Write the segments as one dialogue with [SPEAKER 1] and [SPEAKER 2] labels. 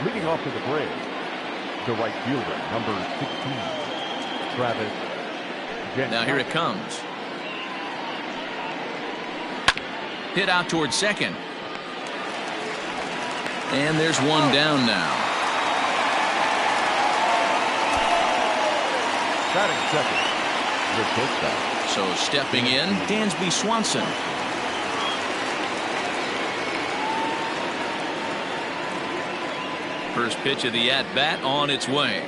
[SPEAKER 1] Leading off to the bridge, the right fielder, number 16, Travis.
[SPEAKER 2] Now here it comes. Hit out towards second. And there's one down now.
[SPEAKER 1] Batting second, the shortstop.
[SPEAKER 2] So stepping in, Dansby Swanson. First pitch of the at-bat on its way.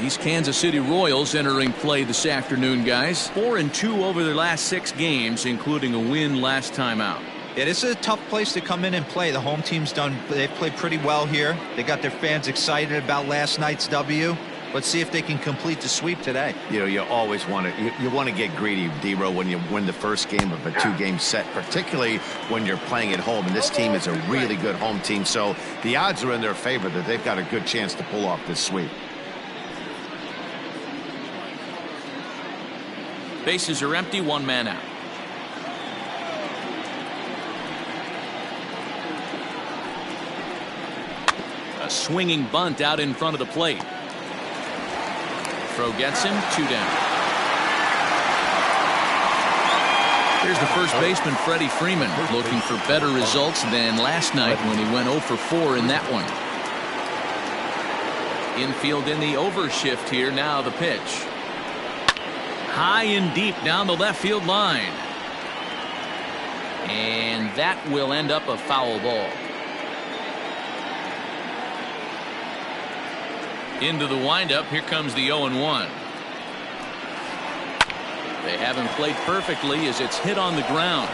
[SPEAKER 2] These Kansas City Royals entering play this afternoon, guys. 4-2 over their last 6 games, including a win last time out.
[SPEAKER 3] Yeah, this is a tough place to come in and play. The home team's they've played pretty well here. They got their fans excited about last night's W. Let's see if they can complete the sweep today.
[SPEAKER 4] You know, you always want to you want to get greedy, D-Row, when you win the first game of a 2-game set, particularly when you're playing at home. And this team is a really good home team, so the odds are in their favor that they've got a good chance to pull off this sweep.
[SPEAKER 2] Bases are empty, 1 man out. A swinging bunt out in front of the plate. Throw gets him, 2 down. Here's the first baseman, Freddie Freeman, looking for better results than last night when he went 0 for 4 in that one. Infield in the overshift here. Now the pitch. High and deep down the left field line. And that will end up a foul ball. Into the windup. Here comes the 0-1. They haven't played perfectly as it's hit on the ground.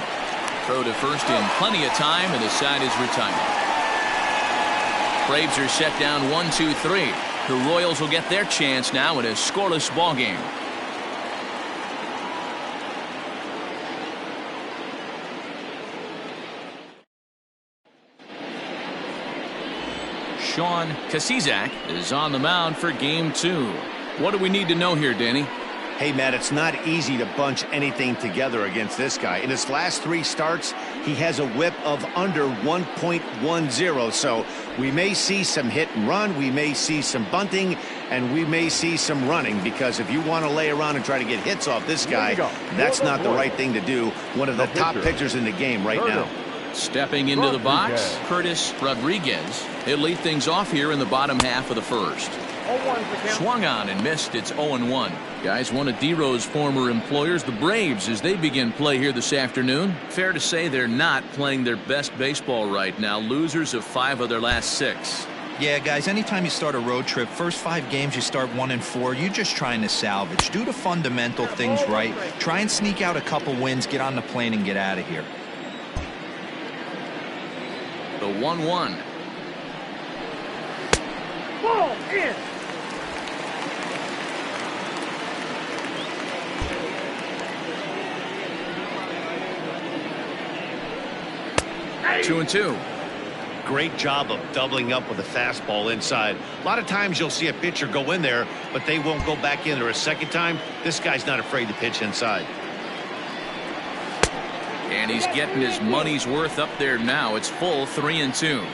[SPEAKER 2] Throw to first in plenty of time, and the side is retired. Braves are set down 1-2-3. The Royals will get their chance now in a scoreless ball game. Sean Kasizak is on the mound for game 2. What do we need to know here, Danny?
[SPEAKER 4] Hey, Matt, it's not easy to bunch anything together against this guy. In his last 3 starts, he has a whip of under 1.10. So we may see some hit and run. We may see some bunting, and we may see some running, because if you want to lay around and try to get hits off this guy, that's not the right thing to do. One of the top pitchers in the game right now.
[SPEAKER 2] Stepping into the box, Curtis Rodriguez. He'll lead things off here in the bottom half of the first. Swung on and missed. It's 0-1. Guys, one of D-Row's former employers, the Braves, as they begin play here this afternoon. Fair to say they're not playing their best baseball right now. Losers of 5 of their last 6.
[SPEAKER 3] Yeah, guys, anytime you start a road trip, first 5 games you start 1-4, you're just trying to salvage. Do the fundamental things right. Try and sneak out a couple wins, get on the plane, and get out of here.
[SPEAKER 2] The 1-1.
[SPEAKER 1] Ball in.
[SPEAKER 2] Two and two.
[SPEAKER 4] Great job of doubling up with a fastball inside. A lot of times you'll see a pitcher go in there, but they won't go back in there a second time. This guy's not afraid to pitch inside.
[SPEAKER 2] And he's getting his money's worth up there now. It's full 3-2.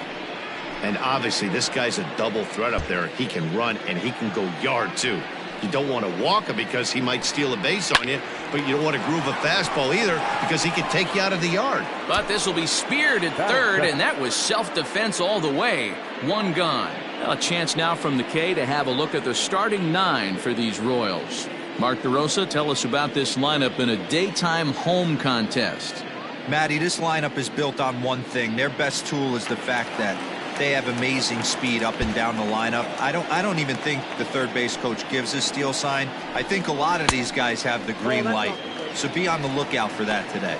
[SPEAKER 4] And obviously this guy's a double threat up there. He can run and he can go yard too. You don't want to walk him because he might steal a base on you, but you don't want to groove a fastball either because he can take you out of the yard.
[SPEAKER 2] But this will be speared at third, and that was self-defense all the way. 1 gone. A chance now from the K to have a look at the starting 9 for these Royals. Mark DeRosa, tell us about this lineup in a daytime home contest.
[SPEAKER 3] Matty, this lineup is built on one thing. Their best tool is the fact that they have amazing speed up and down the lineup. I don't even think the third base coach gives a steal sign. I think a lot of these guys have the green light, so be on the lookout for that today.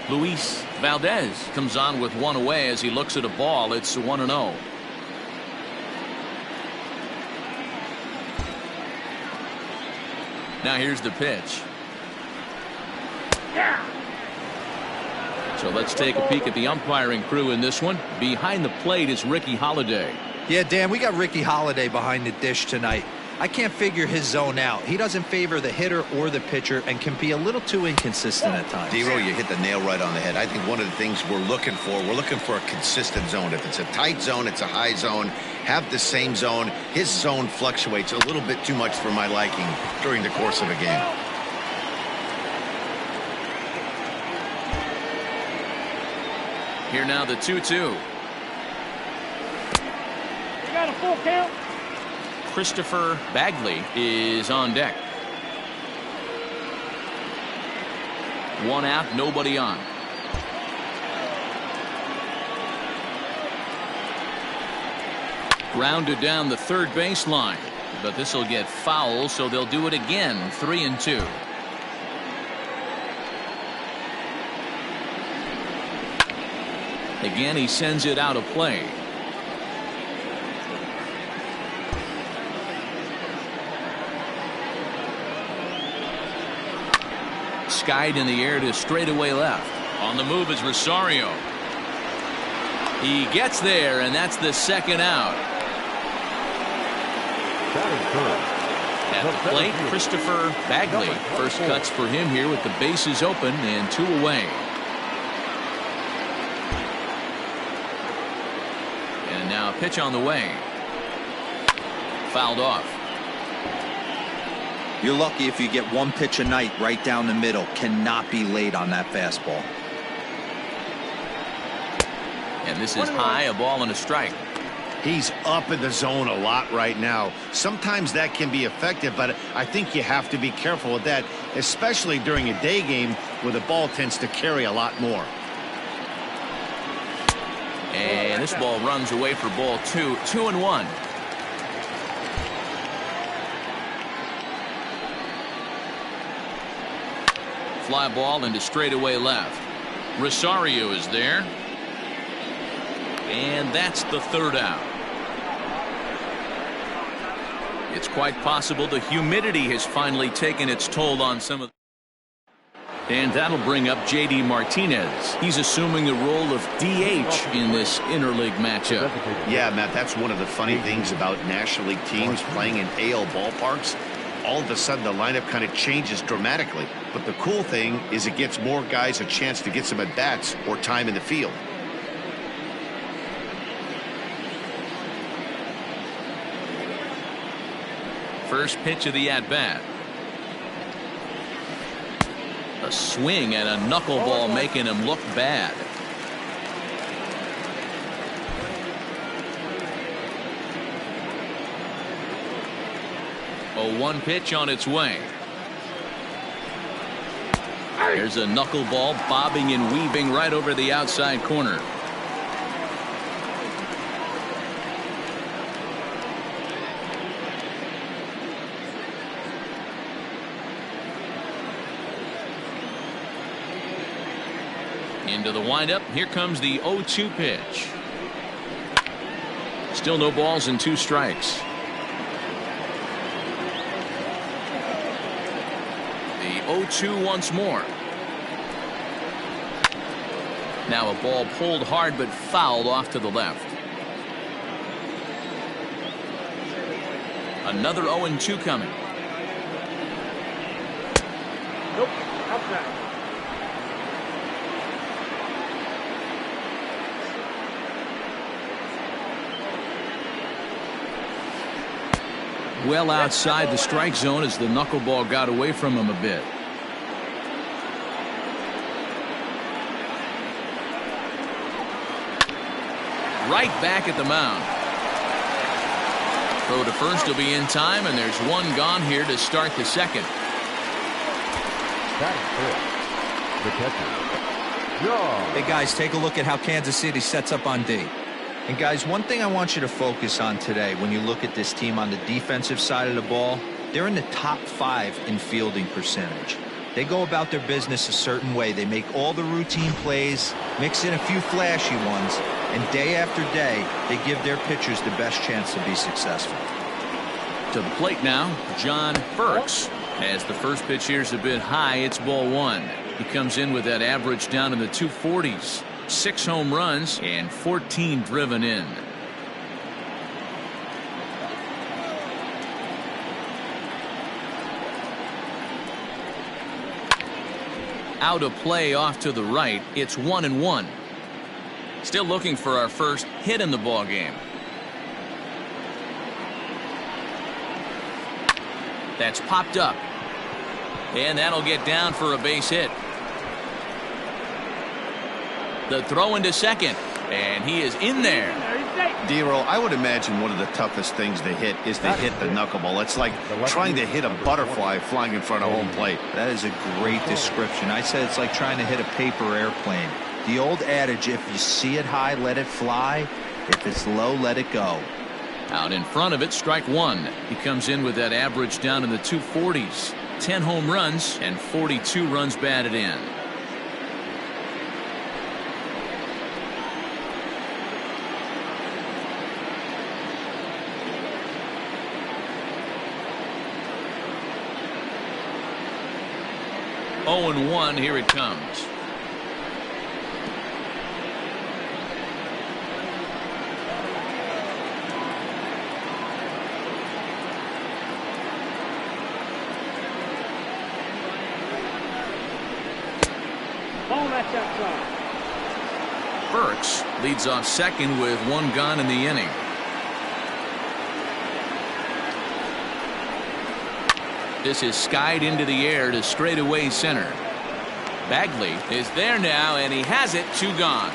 [SPEAKER 2] Luis Valdez comes on with 1 away as he looks at a ball. It's 1-0. Now here's the pitch. So let's take a peek at the umpiring crew in this one. Behind the plate is Ricky Holiday.
[SPEAKER 3] Yeah, Dan, we got Ricky Holiday behind the dish tonight. I can't figure his zone out. He doesn't favor the hitter or the pitcher and can be a little too inconsistent at times.
[SPEAKER 4] D-Row, you hit the nail right on the head. I think one of the things we're looking for a consistent zone. If it's a tight zone, it's a high zone. Have the same zone. His zone fluctuates a little bit too much for my liking during the course of a game.
[SPEAKER 2] Here now the 2-2.
[SPEAKER 5] You got a full count.
[SPEAKER 2] Christopher Bagley is on deck. One out, nobody on. Grounded down the third baseline, but this will get foul, so they'll do it again. 3-2. Again, he sends it out of play. Skied in the air to straightaway left. On the move is Rosario. He gets there, and that's the second out. At the plate, Christopher Bagley. First cuts for him here with the bases open and 2 away. And now a pitch on the way. Fouled off.
[SPEAKER 3] You're lucky if you get one pitch a night right down the middle. Cannot be late on that fastball.
[SPEAKER 2] And this is high, a ball and a strike.
[SPEAKER 4] He's up in the zone a lot right now. Sometimes that can be effective, but I think you have to be careful with that, especially during a day game where the ball tends to carry a lot more.
[SPEAKER 2] And this ball runs away for ball 2. 2-1. Fly ball into straightaway left. Rosario is there. And that's the third out. It's quite possible the humidity has finally taken its toll on some of. And that'll bring up J.D. Martinez. He's assuming the role of DH in this interleague matchup.
[SPEAKER 4] Yeah, Matt, that's one of the funny things about National League teams playing in AL ballparks. All of a sudden the lineup kind of changes dramatically. But the cool thing is it gets more guys a chance to get some at-bats or time in the field.
[SPEAKER 2] First pitch of the at-bat. A swing and a knuckleball making him look bad. A 1 pitch on its way. There's a knuckleball bobbing and weaving right over the outside corner. Into the windup. Here comes the 0-2 pitch. Still no balls and 2 strikes. The 0-2 once more. Now a ball pulled hard but fouled off to the left. Another 0-2 coming.
[SPEAKER 5] Nope. Outside.
[SPEAKER 2] Well outside the strike zone as the knuckleball got away from him a bit. Right back at the mound. Throw to first will be in time, and there's 1 gone here to start the second.
[SPEAKER 1] The catcher.
[SPEAKER 3] Hey, guys, take a look at how Kansas City sets up on D. And, guys, one thing I want you to focus on today when you look at this team on the defensive side of the ball, they're in the top 5 in fielding percentage. They go about their business a certain way. They make all the routine plays, mix in a few flashy ones, and day after day, they give their pitchers the best chance to be successful.
[SPEAKER 2] To the plate now, John Burks. As the first pitch here's a bit high, it's ball 1. He comes in with that average down in the 240s. 6 home runs and 14 driven in. Out of play off to the right. It's 1-1. Still looking for our first hit in the ball game. That's popped up. And that'll get down for a base hit. The throw into second. And he is in there.
[SPEAKER 4] Dero, I would imagine one of the toughest things to hit is to hit the knuckleball. It's like trying to hit a butterfly flying in front of home plate.
[SPEAKER 3] That is a great description. I said it's like trying to hit a paper airplane. The old adage, if you see it high, let it fly. If it's low, let it go.
[SPEAKER 2] Out in front of it, strike one. He comes in with that average down in the 240s. 10 home runs and 42 runs batted in. Oh, and 1, here it comes. Burks leads off second with 1 gone in the inning. This is skied into the air to straightaway center. Bagley is there now, and he has it. 2 gone.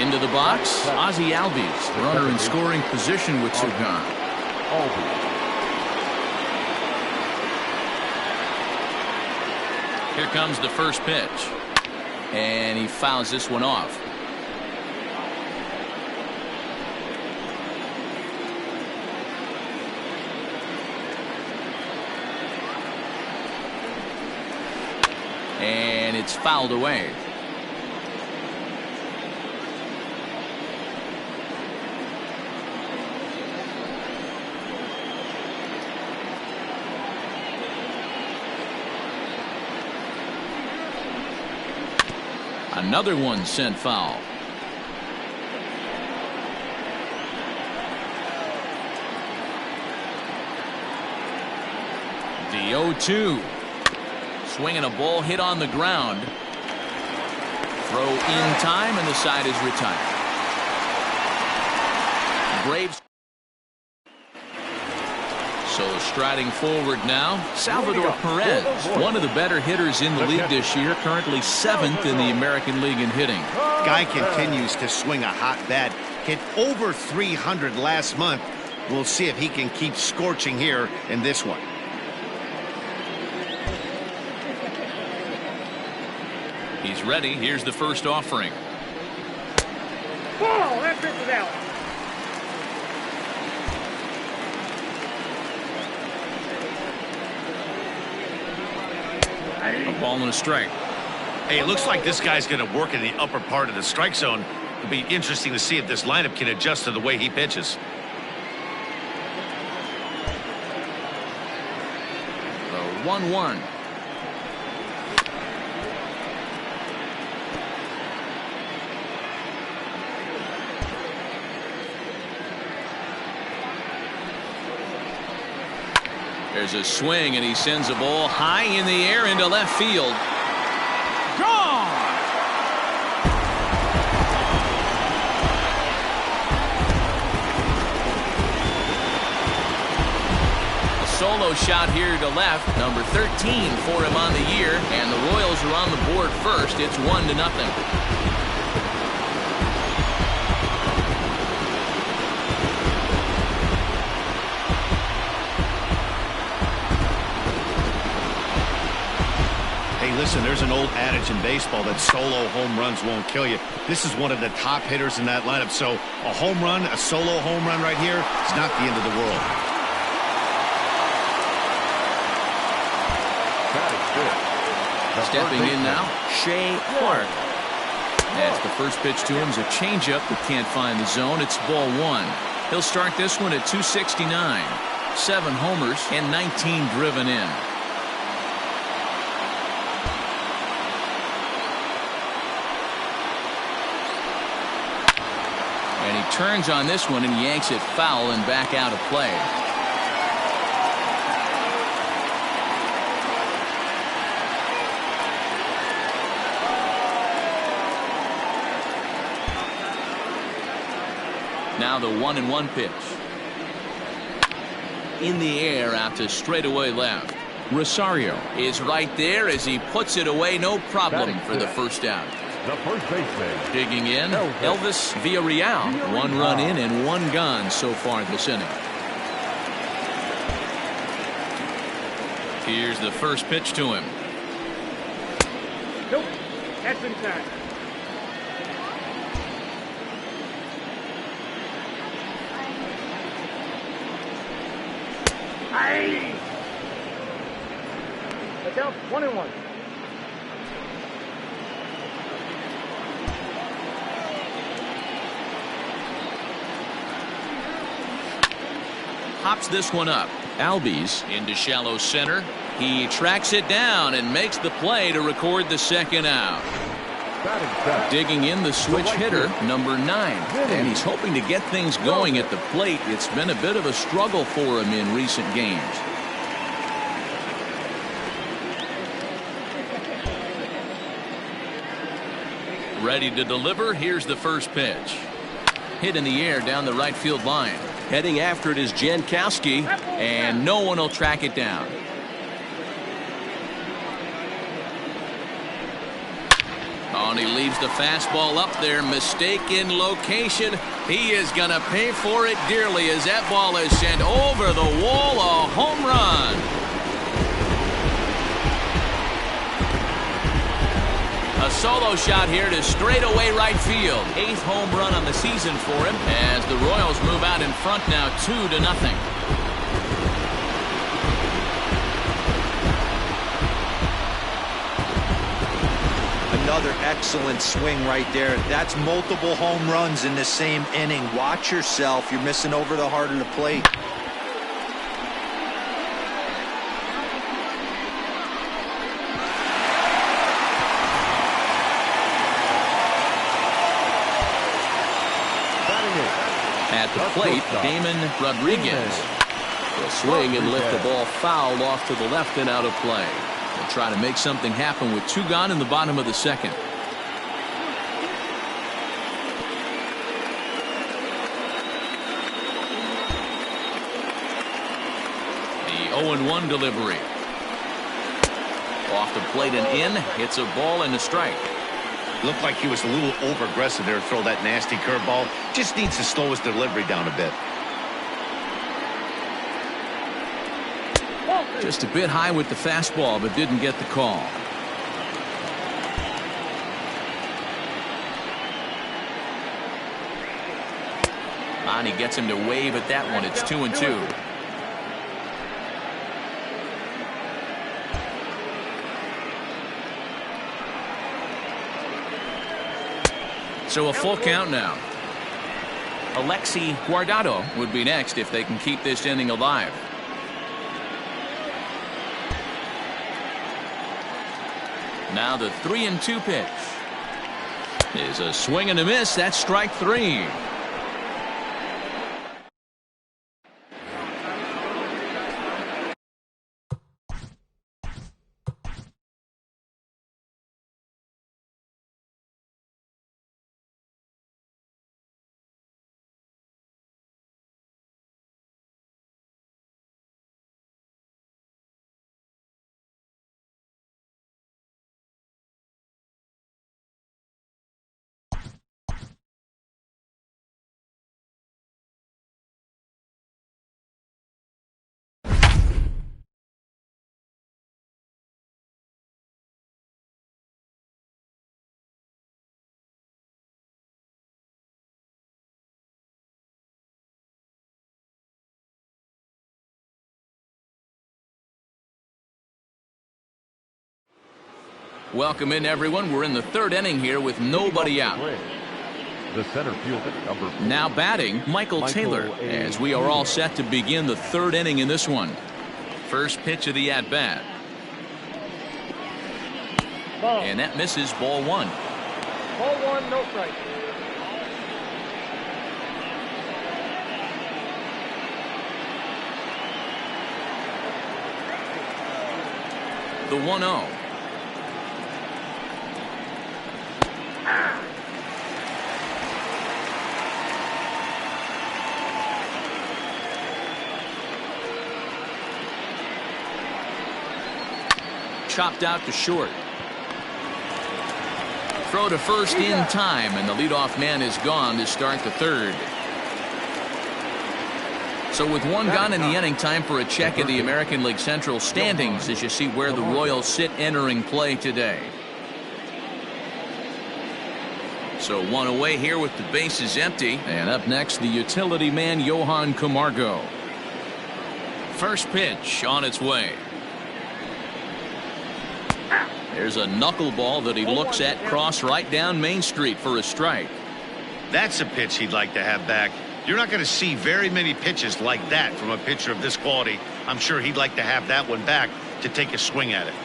[SPEAKER 2] Into the box, Ozzie Albies, runner in scoring position with 2 gone. Here comes the first pitch. And he fouls this one off. And it's fouled away. Another one sent foul. The 0-2. Swinging a ball hit on the ground. Throw in time, and the side is retired. Braves. So striding forward now, Salvador Perez, one of the better hitters in the league this year, currently 7th in the American League in hitting.
[SPEAKER 4] Guy continues to swing a hot bat. Hit over 300 last month. We'll see if he can keep scorching here in this one.
[SPEAKER 2] He's ready. Here's the first offering.
[SPEAKER 5] Ball, that pitch is out.
[SPEAKER 2] A ball and a strike.
[SPEAKER 6] Hey, it looks like this guy's going to work in the upper part of the strike zone. It'll be interesting to see if this lineup can adjust to the way he pitches.
[SPEAKER 2] The 1-1. There's a swing, and he sends a ball high in the air into left field. Gone! A solo shot here to left, number 13 for him on the year, and the Royals are on the board first. It's 1-0.
[SPEAKER 4] Listen, there's an old adage in baseball that solo home runs won't kill you. This is one of the top hitters in that lineup. So a home run, a solo home run right here is not the end of the world.
[SPEAKER 2] Stepping in now, Shea Clark. That's the first pitch to him is a changeup that can't find the zone. It's ball 1. He'll start this one at 269. 7 homers and 19 driven in. And he turns on this one and yanks it foul and back out of play. Now the 1-1 pitch. In the air out to straightaway left. Rosario is right there as he puts it away. No problem for the first out.
[SPEAKER 1] The first baseman.
[SPEAKER 2] Digging in, Elvis Villarreal. 1 run in and 1 gone so far this inning. Here's the first pitch to him.
[SPEAKER 5] Nope. That's inside. Aye. Look out. 1-1.
[SPEAKER 2] Hops this one up. Albies into shallow center. He tracks it down and makes the play to record the second out. Digging in the switch hitter, number 9. And he's hoping to get things going at the plate. It's been a bit of a struggle for him in recent games. Ready to deliver. Here's the first pitch. Hit in the air down the right field line. Heading after it is Jankowski, and no one will track it down. Oh, and he leaves the fastball up there. Mistaken location. He is going to pay for it dearly as that ball is sent over the wall. A home run. A solo shot here to straightaway right field. 8th home run on the season for him as the Royals move out in front now 2-0.
[SPEAKER 3] Another excellent swing right there. That's multiple home runs in the same inning. Watch yourself. You're missing over the heart of the plate.
[SPEAKER 2] At the plate, Damon Rodriguez will swing and lift the ball foul off to the left and out of play. They'll try to make something happen with 2 gone in the bottom of the second. The 0-1 delivery. Off the plate and in. Hits a ball and a strike.
[SPEAKER 6] Looked like he was a little over-aggressive there to throw that nasty curveball. Just needs to slow his delivery down a bit.
[SPEAKER 2] Just a bit high with the fastball, but didn't get the call. And he gets him to wave at that one. It's 2-2. So a full count now. Alexi Guardado would be next if they can keep this inning alive. Now the 3-2 pitch is a swing and a miss. That's strike 3. Welcome in, everyone. We're in the 3rd inning here with nobody out.
[SPEAKER 1] The center fielder, number 4.
[SPEAKER 2] Now batting, Michael Taylor, as we are all set to begin the 3rd inning in this one. First pitch of the at-bat. And that misses. Ball 1.
[SPEAKER 5] Ball 1, no strike.
[SPEAKER 2] The 1-0. chopped out to short. Throw to first in time, and the leadoff man is gone to start the third. So with one gone in the inning, time for a check of the American League Central standings as you see where the Royals sit entering play today. So one away here with the bases empty. And up next, the utility man, Johan Camargo. First pitch on its way. There's a knuckleball that he looks at cross right down Main Street for a strike.
[SPEAKER 6] That's a pitch he'd like to have back. You're not going to see very many pitches like that from a pitcher of this quality. I'm sure he'd like to have that one back to take a swing at it.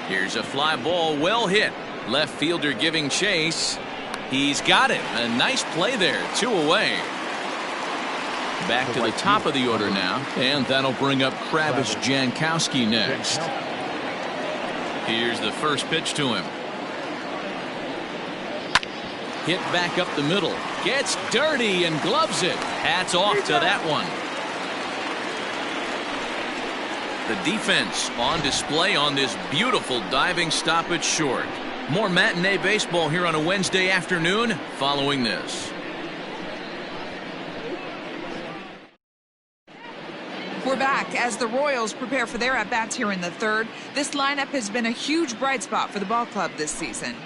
[SPEAKER 2] Here's a fly ball, well hit. Left fielder giving chase. He's got it. A nice play there. 2 away. Back to the top of the order now. And that'll bring up Travis Jankowski next. Here's the first pitch to him. Hit back up the middle. Gets dirty and gloves it. Hats off to that one. The defense on display on this beautiful diving stop at short. More matinee baseball here on a Wednesday afternoon following this.
[SPEAKER 7] We're back as the Royals prepare for their at-bats here in the third. This lineup has been a huge bright spot for the ball club this season.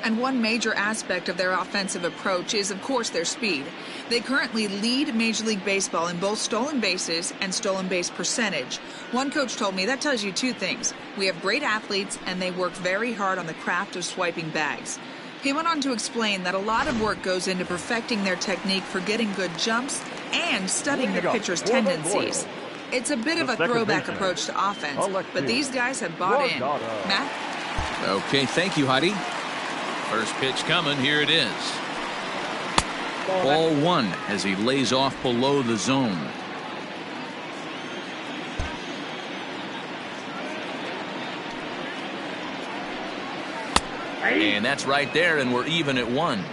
[SPEAKER 7] And one major aspect of their offensive approach is, of course, their speed. They currently lead Major League Baseball in both stolen bases and stolen base percentage. One coach told me that tells you 2 things. We have great athletes, and they work very hard on the craft of swiping bags. He went on to explain that a lot of work goes into perfecting their technique for getting good jumps and studying the pitcher's tendencies. It's a bit of a throwback approach to offense, but these guys have bought in. Matt?
[SPEAKER 2] Okay, thank you, Heidi. First pitch coming. Here it is. Ball 1 as he lays off below the zone. And that's right there, and we're even at 1.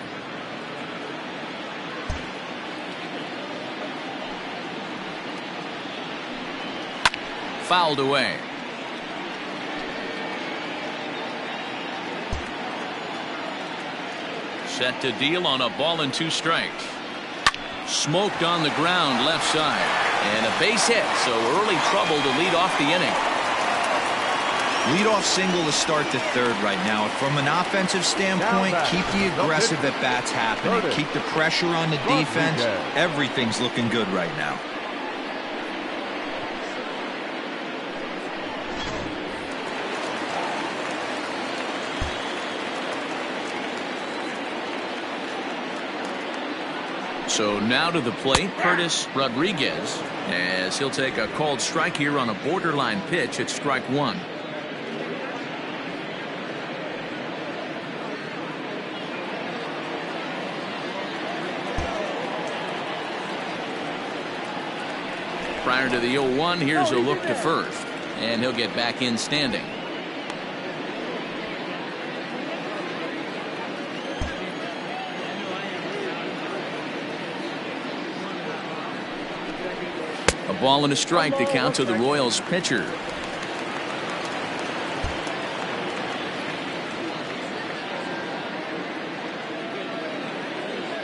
[SPEAKER 2] Fouled away. Set to deal on a ball and 2 strikes. Smoked on the ground left side. And a base hit, so early trouble to lead off the inning.
[SPEAKER 3] Leadoff single to start the third right now. From an offensive standpoint, keep the aggressive at-bats happening. Keep the pressure on the defense. Everything's looking good right now.
[SPEAKER 2] So now to the plate, Curtis Rodriguez, as he'll take a called strike here on a borderline pitch at strike 1. Prior to the 0-1, here's a look to first, and he'll get back in standing. A ball and a strike to count to the Royals pitcher.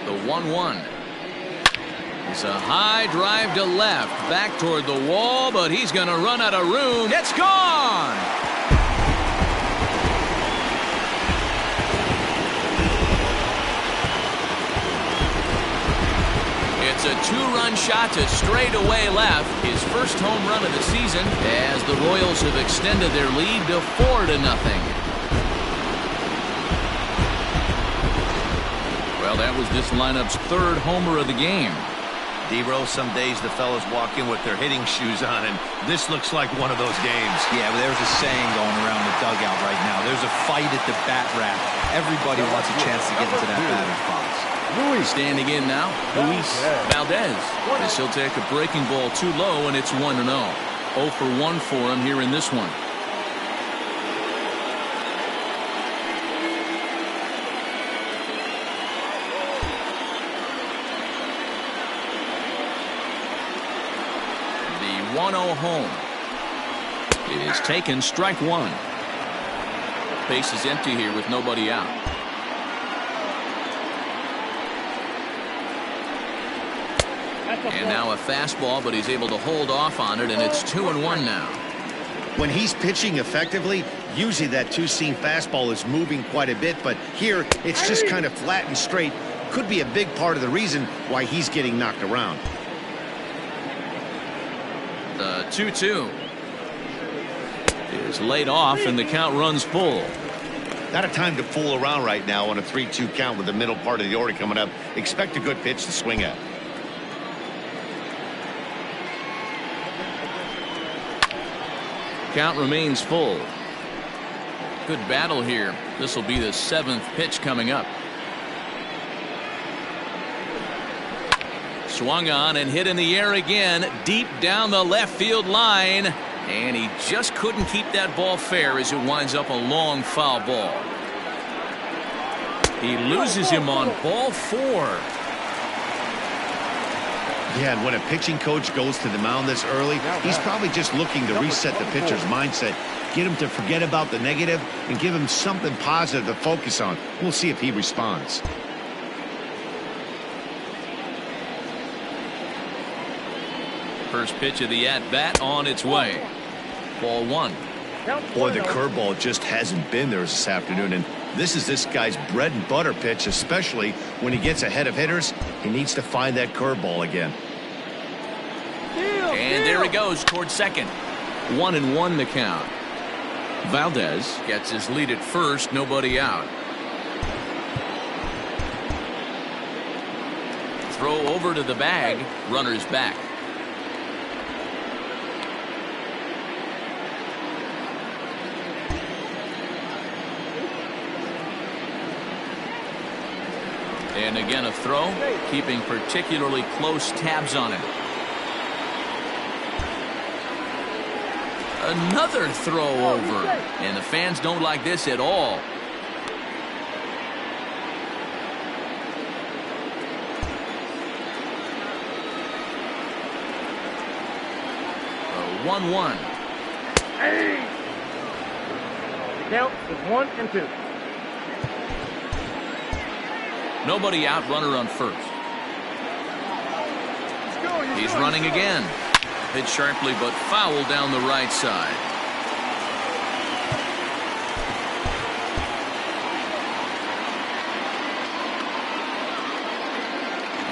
[SPEAKER 2] The 1-1. It's a high drive to left, back toward the wall, but he's going to run out of room. It's gone! It's a 2-run shot to straightaway left, his first home run of the season, as the Royals have extended their lead to 4-0. Well, that was this lineup's 3rd homer of the game.
[SPEAKER 6] D-Rose, some days the fellas walk in with their hitting shoes on, and this looks like one of those games.
[SPEAKER 3] Yeah, but there's a saying going around the dugout right now. There's a fight at the bat rack. Everybody wants a chance to get into that batter's box.
[SPEAKER 2] Standing in now, Luis Valdez. As he'll take a breaking ball too low, and it's 1-0. 0 for 1 for him here in this one. The 1-0 home. is taken, strike one. Base is empty here with nobody out. And now a fastball, but he's able to hold off on it, and it's 2-1 now.
[SPEAKER 4] When he's pitching effectively, usually that two-seam fastball is moving quite a bit, but here it's just kind of flat and straight. Could be a big part of the reason why he's getting knocked around.
[SPEAKER 2] The 2-2 is laid off, and the count runs full.
[SPEAKER 6] Not a time to fool around right now on a 3-2 count with the middle part of the order coming up. Expect a good pitch to swing at.
[SPEAKER 2] Count remains full. Good battle here. This will be the 7th pitch coming up. Swung on and hit in the air again, deep down the left field line. And he just couldn't keep that ball fair as it winds up a long foul ball. He loses him on ball 4.
[SPEAKER 4] Yeah, and when a pitching coach goes to the mound this early, he's probably just looking to reset the pitcher's mindset, get him to forget about the negative, and give him something positive to focus on. We'll see if he responds.
[SPEAKER 2] First pitch of the at-bat on its way. Ball 1.
[SPEAKER 4] Boy, the curveball just hasn't been there this afternoon, and this is this guy's bread and butter pitch, especially when he gets ahead of hitters. He needs to find that curveball again.
[SPEAKER 2] And there he goes towards second. 1-1 the count. Valdez gets his lead at first, nobody out. Throw over to the bag, runner's back. And again a throw, keeping particularly close tabs on it. Another throw over, and the fans don't like this at all. A 1-1.
[SPEAKER 5] Count is 1 and 2.
[SPEAKER 2] Nobody out, runner on first. He's running again. Hit sharply, but foul down the right side.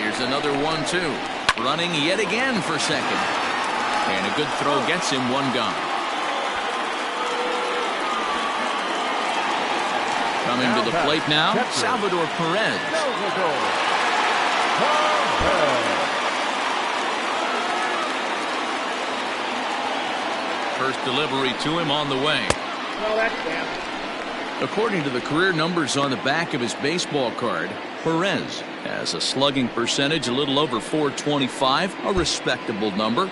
[SPEAKER 2] Here's another 1-2. Running yet again for second. And a good throw gets him one gone. Coming to the plate now, Salvador Perez. First delivery to him on the way. According to the career numbers on the back of his baseball card, Perez has a slugging percentage a little over .425, a respectable number.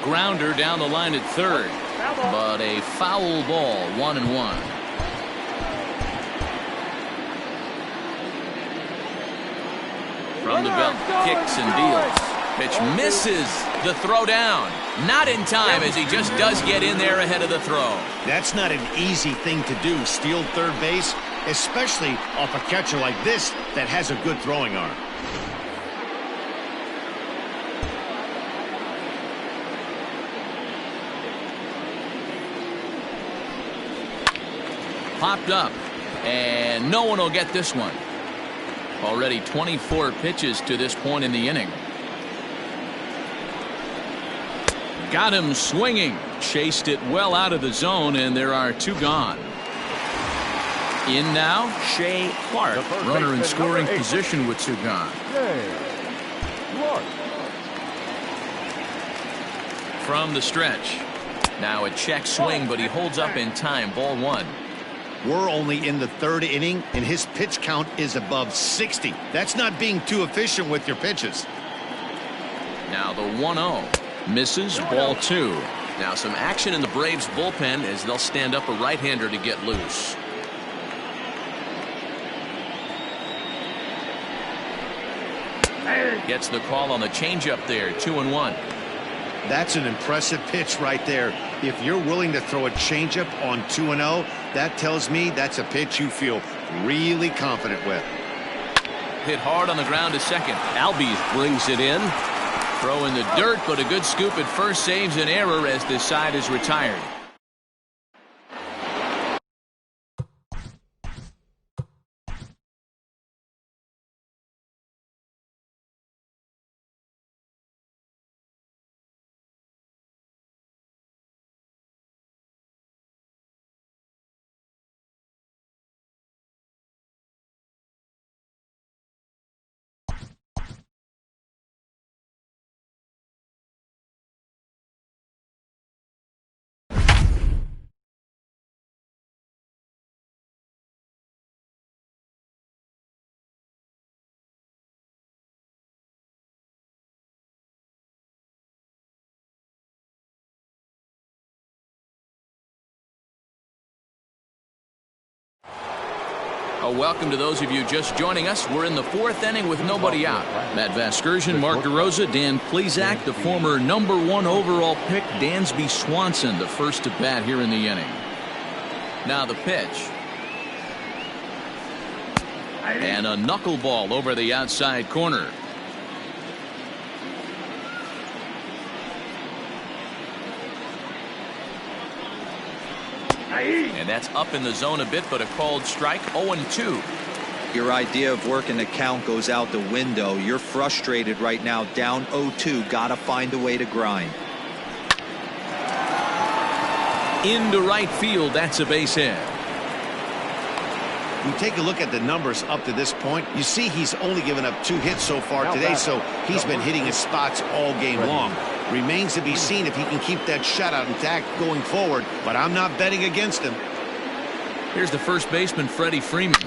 [SPEAKER 2] Grounder down the line at third, but a foul ball, 1-1. From the belt, kicks and deals. Pitch misses the throw down. Not in time, as he just does get in there ahead of the throw.
[SPEAKER 4] That's not an easy thing to do, steal third base, especially off a catcher like this that has a good throwing arm.
[SPEAKER 2] Popped up, and no one will get this one. Already 24 pitches to this point in the inning. Got him swinging. Chased it well out of the zone, and there are two gone. In now, Shea Clark. Runner in scoring position with two gone. From the stretch. Now a check swing, but he holds up in time. Ball 1.
[SPEAKER 4] We're only in the third inning, and his pitch count is above 60. That's not being too efficient with your pitches.
[SPEAKER 2] Now the 1-0. Misses, ball 2. Now some action in the Braves bullpen as they'll stand up a right-hander to get loose. Gets the call on the changeup there. 2-1.
[SPEAKER 4] That's an impressive pitch right there. If you're willing to throw a changeup on 2-0, that tells me that's a pitch you feel really confident with.
[SPEAKER 2] Hit hard on the ground to second. Albies brings it in. Throw in the dirt, but a good scoop at first saves an error as this side is retired. Welcome to those of you just joining us. We're in the fourth inning with nobody out. Matt Vasgersian, Mark DeRosa, Dan Plesac, the former #1 overall pick, Dansby Swanson, the first to bat here in the inning. Now the pitch. And a knuckleball over the outside corner. And that's up in the zone a bit, but a called strike. 0-2.
[SPEAKER 3] Your idea of working the count goes out the window. You're frustrated right now, down 0-2. Gotta find a way to grind.
[SPEAKER 2] Into right field. That's a base hit.
[SPEAKER 4] You take a look at the numbers up to this point. You see he's only given up 2 hits so far today, so he's been hitting his spots all game long. Remains to be seen if he can keep that shutout intact going forward, but I'm not betting against him.
[SPEAKER 2] Here's the first baseman, Freddie Freeman.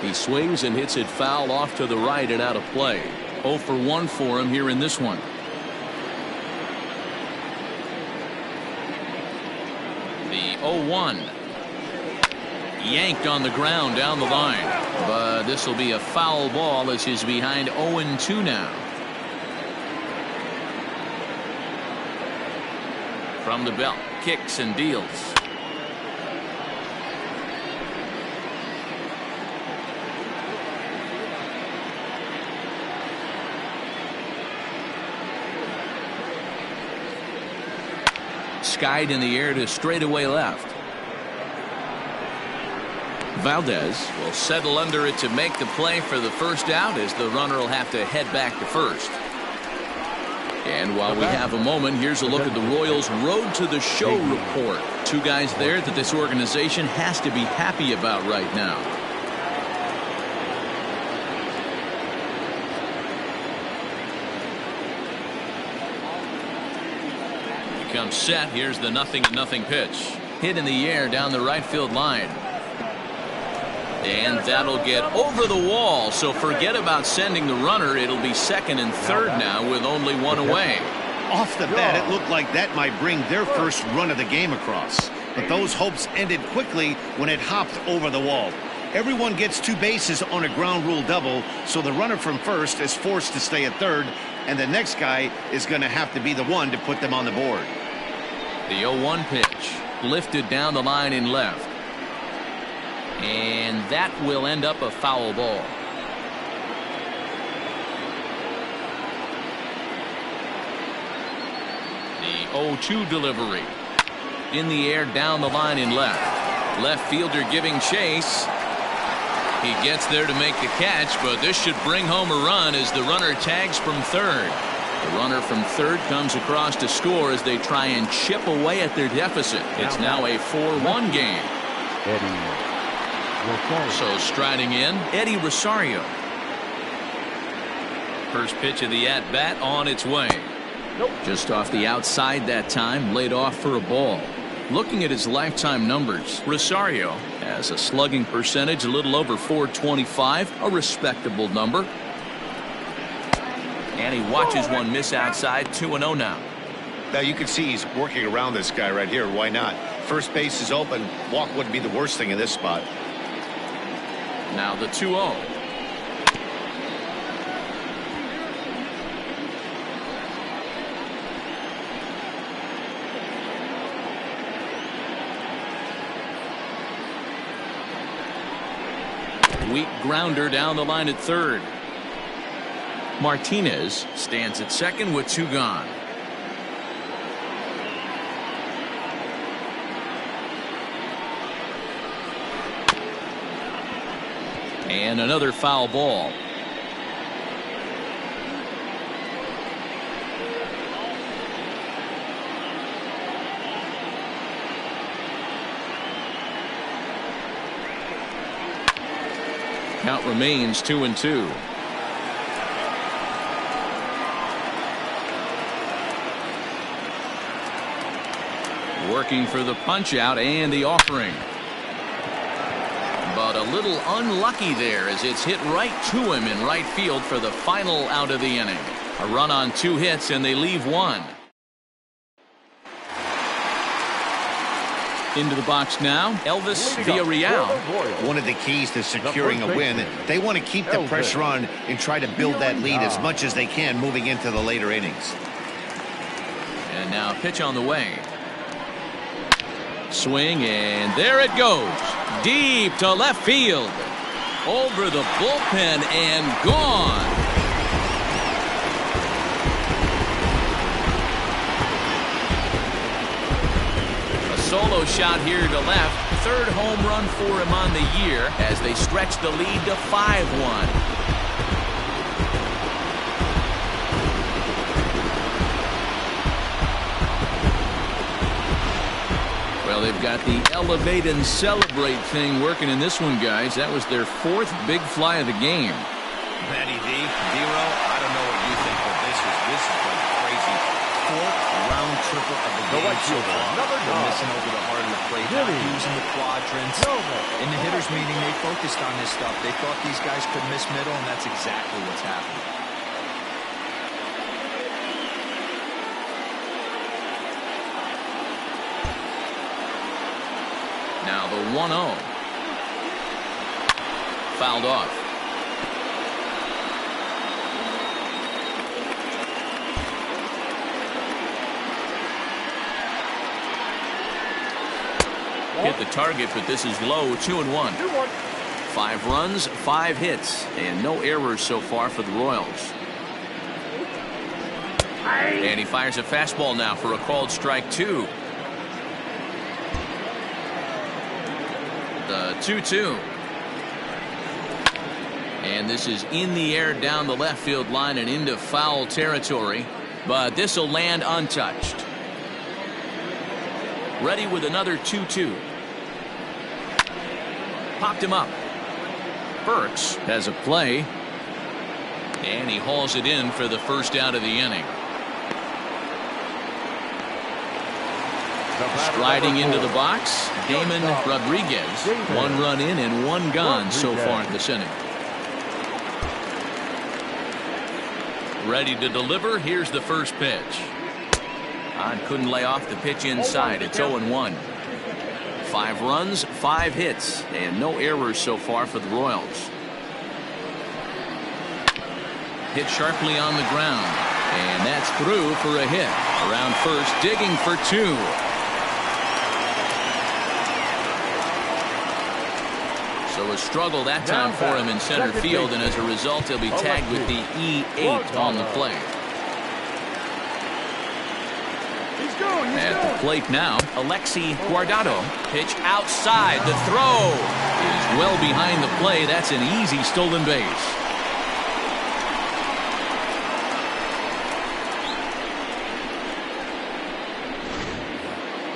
[SPEAKER 2] He swings and hits it foul off to the right and out of play. 0 for 1 for him here in this one. The 0-1. Yanked on the ground down the line, but this will be a foul ball as he's behind 0-2 now. From the belt, kicks and deals. Skied in the air to straightaway left. Valdez will settle under it to make the play for the first out, as the runner will have to head back to first. And while we have a moment, here's a look at the Royals' Road to the Show report. 2 guys there that this organization has to be happy about right now. He comes set. Here's the 0-0 pitch. Hit in the air down the right field line. And that'll get over the wall, so forget about sending the runner. It'll be second and third now with only 1 away.
[SPEAKER 4] Off the bat, it looked like that might bring their first run of the game across. But those hopes ended quickly when it hopped over the wall. Everyone gets 2 bases on a ground rule double, so the runner from first is forced to stay at third, and the next guy is going to have to be the one to put them on the board.
[SPEAKER 2] The 0-1 pitch lifted down the line in left. And that will end up a foul ball. The 0-2 delivery. In the air down the line in left. Left fielder giving chase. He gets there to make the catch, but this should bring home a run as the runner tags from third. The runner from third comes across to score as they try and chip away at their deficit. It's now a 4-1 game. So striding in, Eddie Rosario. First pitch of the at-bat on its way. Just off the outside that time, laid off for a ball. Looking at his lifetime numbers, Rosario has a slugging percentage a little over .425, a respectable number. And he watches one miss outside. 2-0 now.
[SPEAKER 6] Now you can see he's working around this guy right here. Why not? First base is open. Walk wouldn't be the worst thing in this spot.
[SPEAKER 2] Now the 2-0. Weak grounder down the line at third. Martinez stands at second with 2 gone. And another foul ball. Count remains 2-2. Working for the punch out and the offering. But a little unlucky there as it's hit right to him in right field for the final out of the inning. A run on 2 hits and they leave 1. Into the box now, Elvis Villarreal.
[SPEAKER 4] One of the keys to securing a win, they want to keep the pressure on and try to build that lead as much as they can moving into the later innings.
[SPEAKER 2] And now pitch on the way. Swing, and there it goes. Deep to left field. Over the bullpen and gone. Solo shot here to left. 3rd home run for him on the year as they stretch the lead to 5-1. Well, they've got the elevate and celebrate thing working in this one, guys. That was their 4th big fly of the game.
[SPEAKER 3] Matty D, Dero, I don't know what you think, but this is like crazy. 4th round triple of the game so far. They're missing over the heart of the plate, not using the quadrants. In the hitters meeting, they focused on this stuff. They thought these guys could miss middle, and that's exactly what's happening.
[SPEAKER 2] Now the 1-0. Fouled off. Hit the target, but this is low. 2-1. 5 runs, 5 hits, and no errors so far for the Royals. And he fires a fastball now for a called strike 2. The 2-2. And this is in the air down the left field line and into foul territory, but this will land untouched. Ready with another 2-2. Popped him up. Burks has a play, and he hauls it in for the first out of the inning. Striding into the box, Damon Rodriguez. 1 run in and 1 gone so far in this inning. Ready to deliver. Here's the first pitch. Couldn't lay off the pitch inside. It's 0-1. 5 runs, 5 hits, and no errors so far for the Royals. Hit sharply on the ground, and that's through for a hit. Around first, digging for 2. So a struggle that time for him in center field, and as a result, he'll be tagged with the E8 on the play. At the plate now, Alexi Guardado. Pitch outside. The throw is well behind the play. That's an easy stolen base.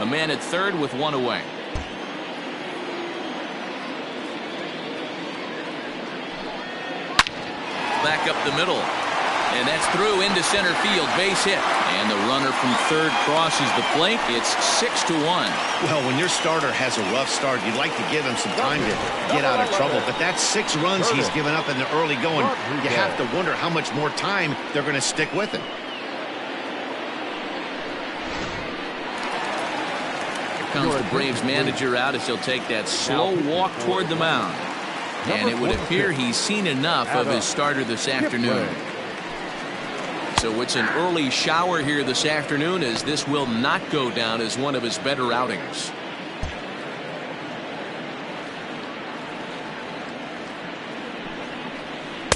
[SPEAKER 2] A man at third with 1 away. Back up the middle. And that's through into center field. Base hit. And the runner from third crosses the plate. It's 6-1.
[SPEAKER 4] Well, when your starter has a rough start, you'd like to give him some time to get out of trouble. But that's 6 runs he's given up in the early going. You have to wonder how much more time they're going to stick with him.
[SPEAKER 2] Here comes the Braves manager out as he'll take that slow walk toward the mound. And it would appear he's seen enough of his starter this afternoon. So it's an early shower here this afternoon, as this will not go down as one of his better outings.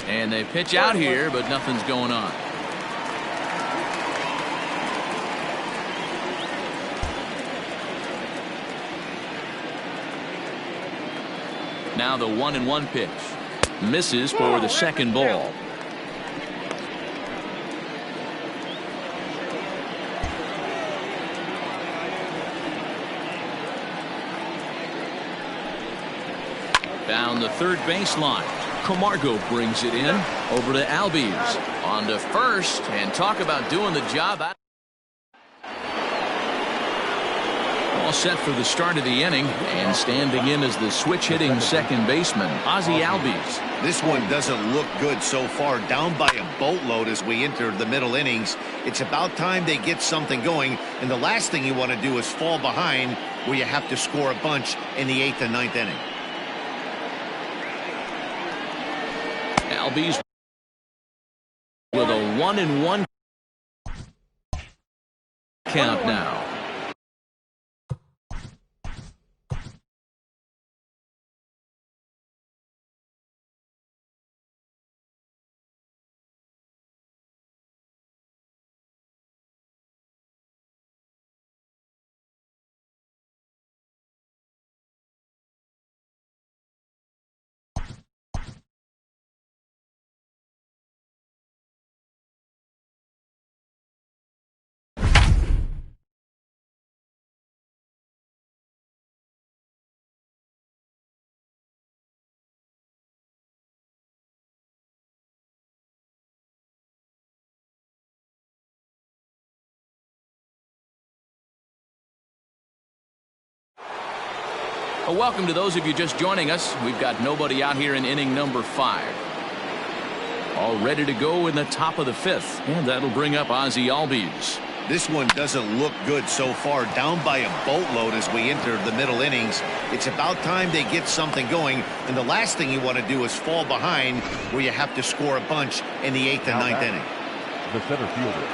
[SPEAKER 2] And they pitch out here, but nothing's going on. Now the 1-1 pitch. Misses for the second ball. Down the third baseline. Camargo brings it in. Over to Albies. On to first. And talk about doing the job. All set for the start of the inning. And standing in as the switch-hitting second baseman, Ozzie Albies.
[SPEAKER 4] This one doesn't look good so far. Down by a boatload as we enter the middle innings. It's about time they get something going. And the last thing you want to do is fall behind where you have to score a bunch in the 8th and 9th inning.
[SPEAKER 2] Albies with a 1-1 count now. Well, welcome to those of you just joining us. We've got nobody out here in inning number 5. All ready to go in the top of the 5th. And that'll bring up Ozzie Albies.
[SPEAKER 4] This one doesn't look good so far. Down by a boatload as we enter the middle innings. It's about time they get something going. And the last thing you want to do is fall behind where you have to score a bunch in the 8th and 9th inning.
[SPEAKER 1] The center fielder.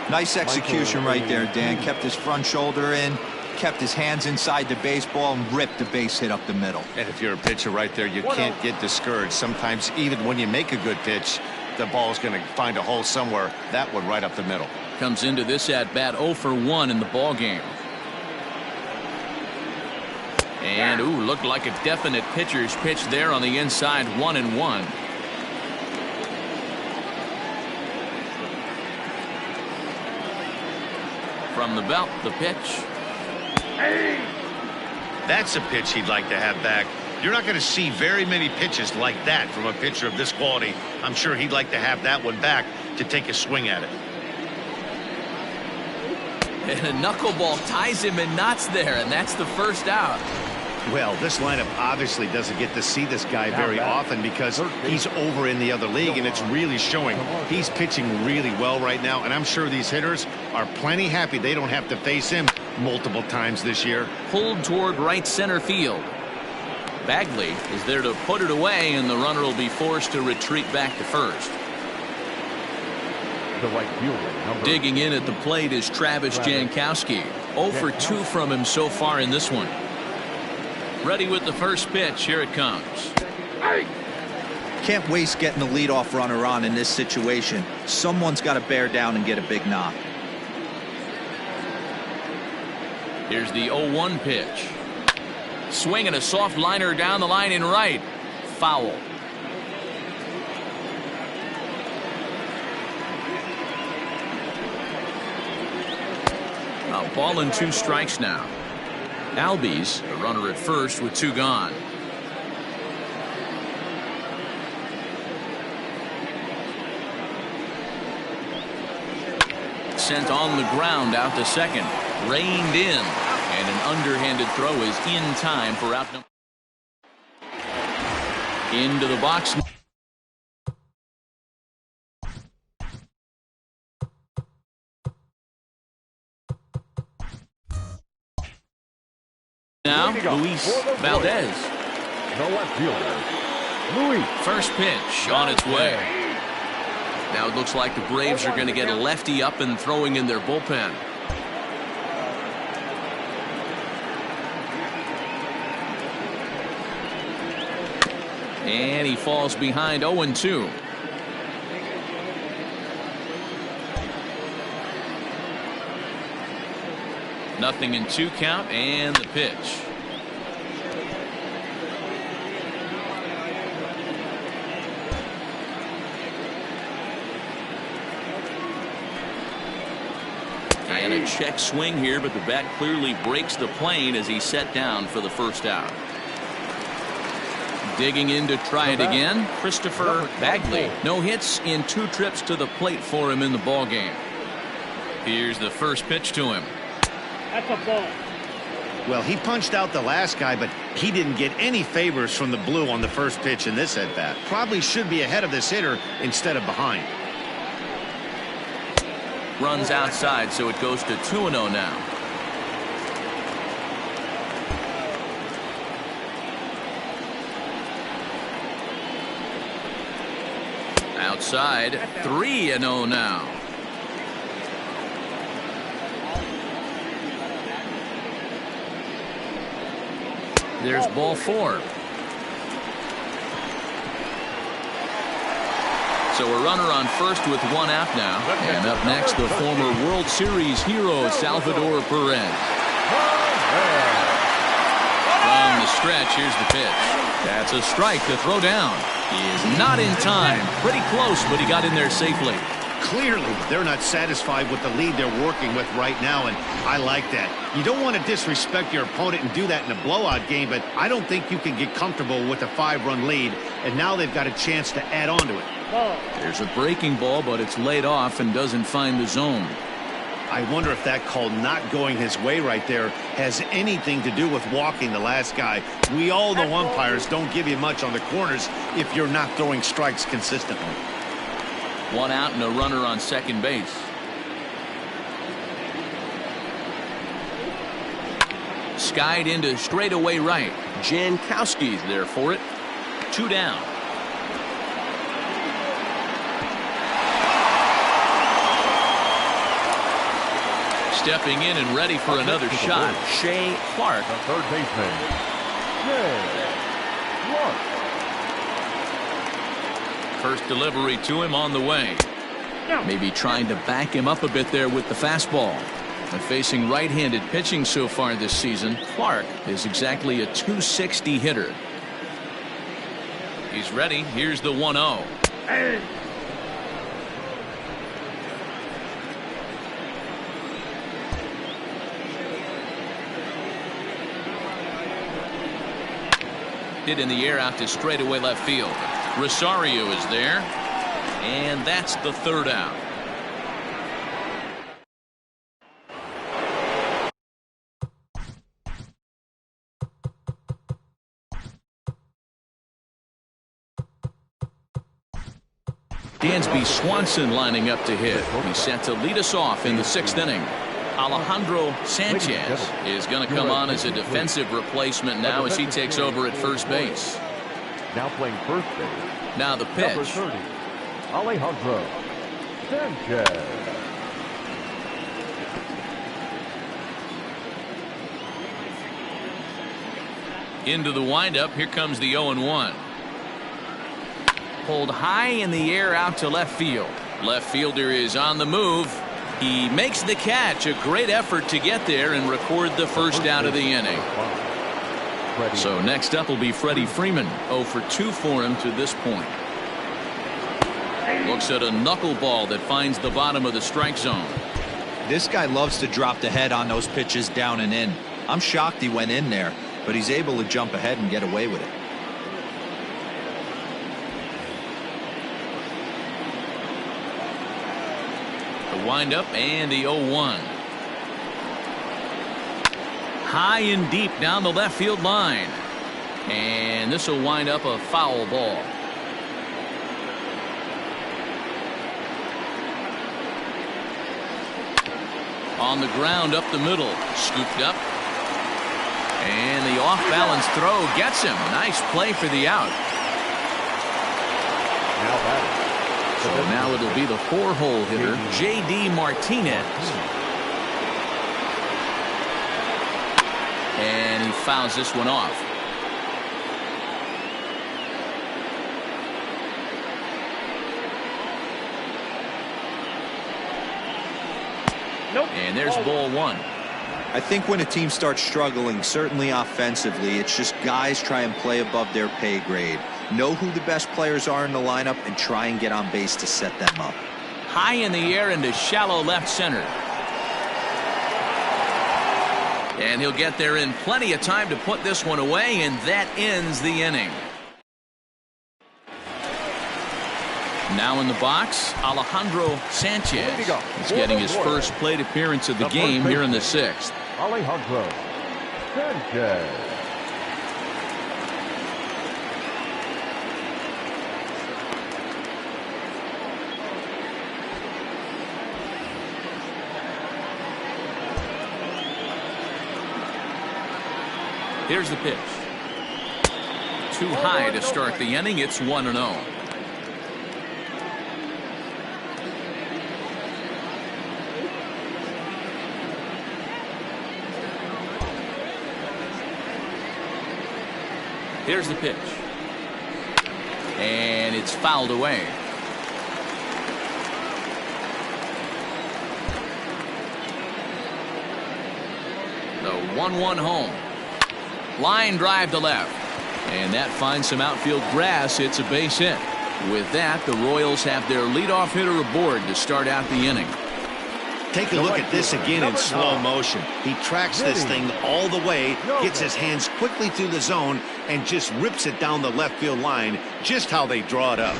[SPEAKER 3] Nice execution right there, Dan. Kept his front shoulder in, kept his hands inside the baseball, and ripped the base hit up the middle.
[SPEAKER 4] And if you're a pitcher right there, you can't get discouraged. Sometimes even when you make a good pitch, the ball's going to find a hole somewhere. That one right up the middle.
[SPEAKER 2] Comes into this at bat 0 for 1 in the ball game. And looked like a definite pitcher's pitch there on the inside. 1-1. From the belt, the pitch.
[SPEAKER 6] That's a pitch he'd like to have back. You're not going to see very many pitches like that from a pitcher of this quality. I'm sure he'd like to have that one back to take a swing at it.
[SPEAKER 2] And a knuckleball ties him in knots there, and that's the first out.
[SPEAKER 4] Well, this lineup obviously doesn't get to see this guy very often because he's over in the other league, and it's really showing. He's pitching really well right now, and I'm sure these hitters are plenty happy they don't have to face him multiple times this year.
[SPEAKER 2] Pulled toward right center field. Bagley is there to put it away, and the runner will be forced to retreat back to first.
[SPEAKER 1] The right fielder.
[SPEAKER 2] Digging in at the plate is Travis Jankowski. 0 for 2 from him so far in this one. Ready with the first pitch. Here it comes.
[SPEAKER 3] Can't waste getting the leadoff runner on in this situation. Someone's got to bear down and get a big knock.
[SPEAKER 2] Here's the 0-1 pitch. Swinging a soft liner down the line in right. Foul. A ball and 2 strikes now. Albies, a runner at first with 2 gone. Sent on the ground out to second. Reined in. And an underhanded throw is in time for out number. Into the box. Now, Luis Valdez.
[SPEAKER 1] The left fielder, Luis.
[SPEAKER 2] First pitch on its way. Now it looks like the Braves are going to get a lefty up and throwing in their bullpen. And he falls behind 0-2. 0-2 count and the pitch. And a check swing here, but the bat clearly breaks the plane as he's set down for the first out. Digging in to try it again, Christopher Bagley. No hits in 2 trips to the plate for him in the ballgame. Here's the first pitch to him.
[SPEAKER 5] That's a ball.
[SPEAKER 4] Well, he punched out the last guy, but he didn't get any favors from the blue on the first pitch in this at-bat. Probably should be ahead of this hitter instead of behind.
[SPEAKER 2] Runs outside, so it goes to 2-0 now. Outside, 3-0 now. There's ball 4. So a runner on first with 1 out now. And up next, the former World Series hero, Salvador Perez. From the stretch, here's the pitch. That's a strike to throw down. He is not in time. Pretty close, but he got in there safely.
[SPEAKER 4] Clearly, they're not satisfied with the lead they're working with right now, and I like that. You don't want to disrespect your opponent and do that in a blowout game, but I don't think you can get comfortable with a 5-run lead, and now they've got a chance to add on to it.
[SPEAKER 2] There's a breaking ball, but it's laid off and doesn't find the zone.
[SPEAKER 4] I wonder if that call not going his way right there has anything to do with walking the last guy. We all know umpires don't give you much on the corners if you're not throwing strikes consistently.
[SPEAKER 2] 1 out and a runner on second base. Skied into straightaway right. Jankowski's there for it. 2 down. Stepping in and ready for another shot, Shea Clark.
[SPEAKER 1] The third baseman, Shea Clark.
[SPEAKER 2] First delivery to him on the way. Maybe trying to back him up a bit there with the fastball. And facing right-handed pitching so far this season, Clark is exactly a .260 hitter. He's ready. Here's the 1-0. Hit in the air out to straightaway left field. Rosario is there, and that's the third out. Dansby Swanson lining up to hit. He's set to lead us off in the 6th inning. Alejandro Sanchez is going to come on as a defensive replacement now as he takes over at first base.
[SPEAKER 1] Now playing first base.
[SPEAKER 2] Now the pitch.
[SPEAKER 1] Number 30, Alejandro Sanchez.
[SPEAKER 2] Into the windup. Here comes the 0-1. Pulled high in the air out to left field. Left fielder is on the move. He makes the catch. A great effort to get there and record the first out of the inning. So next up will be Freddie Freeman. 0 for 2 for him to this point. Looks at a knuckleball that finds the bottom of the strike zone.
[SPEAKER 3] This guy loves to drop the head on those pitches down and in. I'm shocked he went in there, but he's able to jump ahead and get away with it.
[SPEAKER 2] Windup and the 0-1. High and deep down the left field line. And this will wind up a foul ball. On the ground up the middle. Scooped up. And the off-balance throw gets him. Nice play for the out.
[SPEAKER 1] Now batting.
[SPEAKER 2] So now it'll be the 4-hole hitter, J.D. Martinez. And he fouls this one off.
[SPEAKER 5] Nope.
[SPEAKER 2] And there's ball 1.
[SPEAKER 3] I think when a team starts struggling, certainly offensively, it's just guys try and play above their pay grade. Know who the best players are in the lineup and try and get on base to set them up.
[SPEAKER 2] High in the air into shallow left center. And he'll get there in plenty of time to put this one away, and that ends the inning. Now in the box, Alejandro Sanchez. He's getting his first plate appearance of the game here in the 6th.
[SPEAKER 1] Alejandro Sanchez.
[SPEAKER 2] Here's the pitch. Too high to start the inning. It's 1-0. Here's the pitch. And it's fouled away. The 1-1 home. Line drive to left. And that finds some outfield grass. It's a base hit. With that, the Royals have their leadoff hitter aboard to start out the inning.
[SPEAKER 4] Take a look at this again in slow motion. He tracks this thing all the way, gets his hands quickly through the zone, and just rips it down the left field line, just how they draw it up.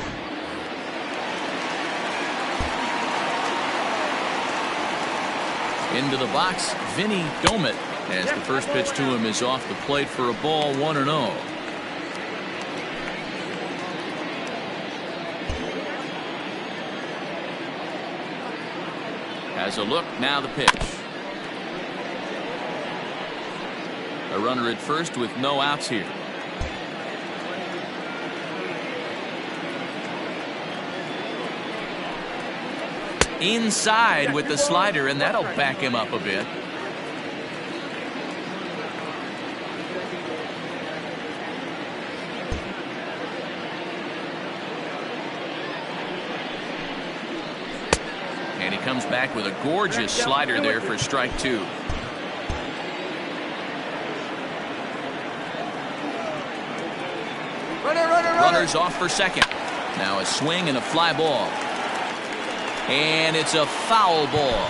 [SPEAKER 2] Into the box, Vinny Domet, as the first pitch to him is off the plate for a ball, 1-0. Has a look, now the pitch. A runner at first with no outs here. Inside with the slider, and that'll back him up a bit. And he comes back with a gorgeous slider there for strike 2. Runners off for second. Now a swing and a fly ball. And it's a foul ball.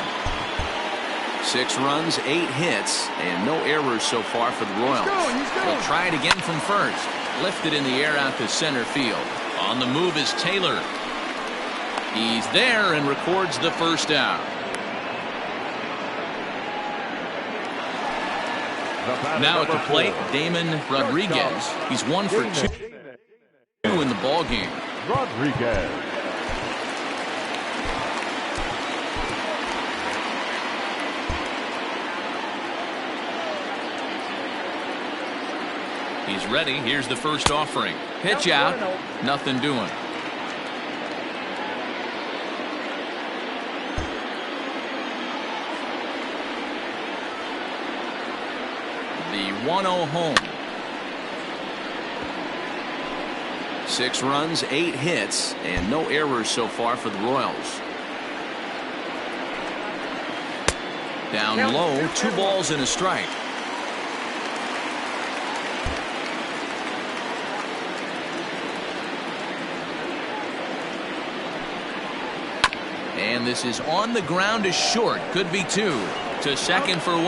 [SPEAKER 2] 6 runs, 8 hits, and no errors so far for the Royals. They'll try it again from first. Lifted in the air out to center field. On the move is Taylor. He's there and records the first out. Now at the plate, Damon Rodriguez. He's 1 for 2 in the ball game.
[SPEAKER 1] Rodriguez.
[SPEAKER 2] He's ready. Here's the first offering. Pitch out. Nothing doing. The 1-0 home. 6 runs, 8 hits, and no errors so far for the Royals. Down low, 2 balls and a strike. And this is on the ground to short. Could be 2. To second for 1.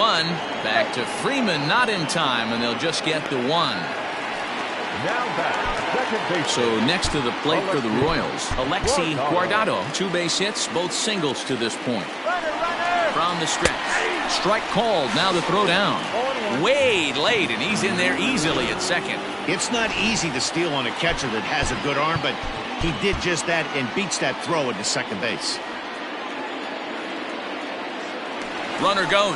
[SPEAKER 2] Back to Freeman, not in time, and they'll just get the 1.
[SPEAKER 1] Now back, second base.
[SPEAKER 2] So next to the plate for the Royals, Alexi Guardado. 2 base hits, both singles to this point. From the stretch. Strike called, now the throw down. Way late, and he's in there easily at second.
[SPEAKER 4] It's not easy to steal on a catcher that has a good arm, but he did just that and beats that throw into second base.
[SPEAKER 2] Runner goes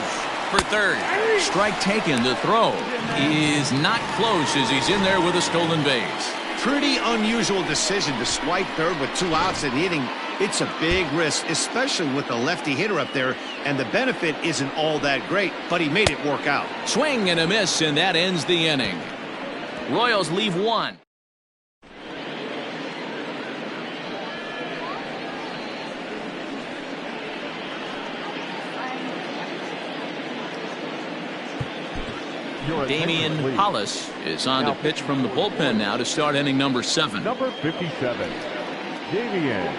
[SPEAKER 2] for third. Strike taken. The throw is not close as he's in there with a stolen base.
[SPEAKER 4] Pretty unusual decision to swipe third with 2 outs in the inning. It's a big risk, especially with the lefty hitter up there, and the benefit isn't all that great, but he made it work out.
[SPEAKER 2] Swing and a miss, and that ends the inning. Royals leave 1. Damian Hollis is on to pitch from the bullpen now to start inning number 7.
[SPEAKER 1] Number 57, Damian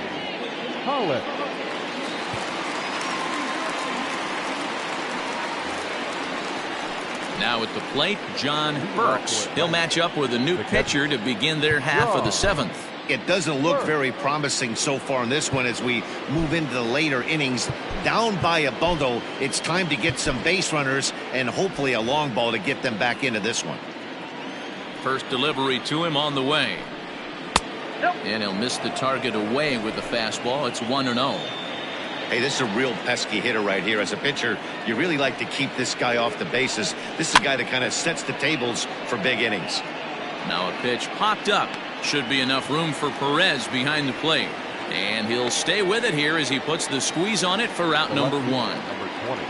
[SPEAKER 1] Hollis.
[SPEAKER 2] Now at the plate, John Burks. He'll match up with a new pitcher to begin their half of the 7th.
[SPEAKER 4] It doesn't look very promising so far in this one as we move into the later innings. Down by a bundle, it's time to get some base runners and hopefully a long ball to get them back into this one.
[SPEAKER 2] First delivery to him on the way. And he'll miss the target away with the fastball. It's 1-0.
[SPEAKER 4] Hey, this is a real pesky hitter right here. As a pitcher, you really like to keep this guy off the bases. This is a guy that kind of sets the tables for big innings.
[SPEAKER 2] Now a pitch popped up. Should be enough room for Perez behind the plate. And he'll stay with it here as he puts the squeeze on it for out number 1.
[SPEAKER 1] Number 20,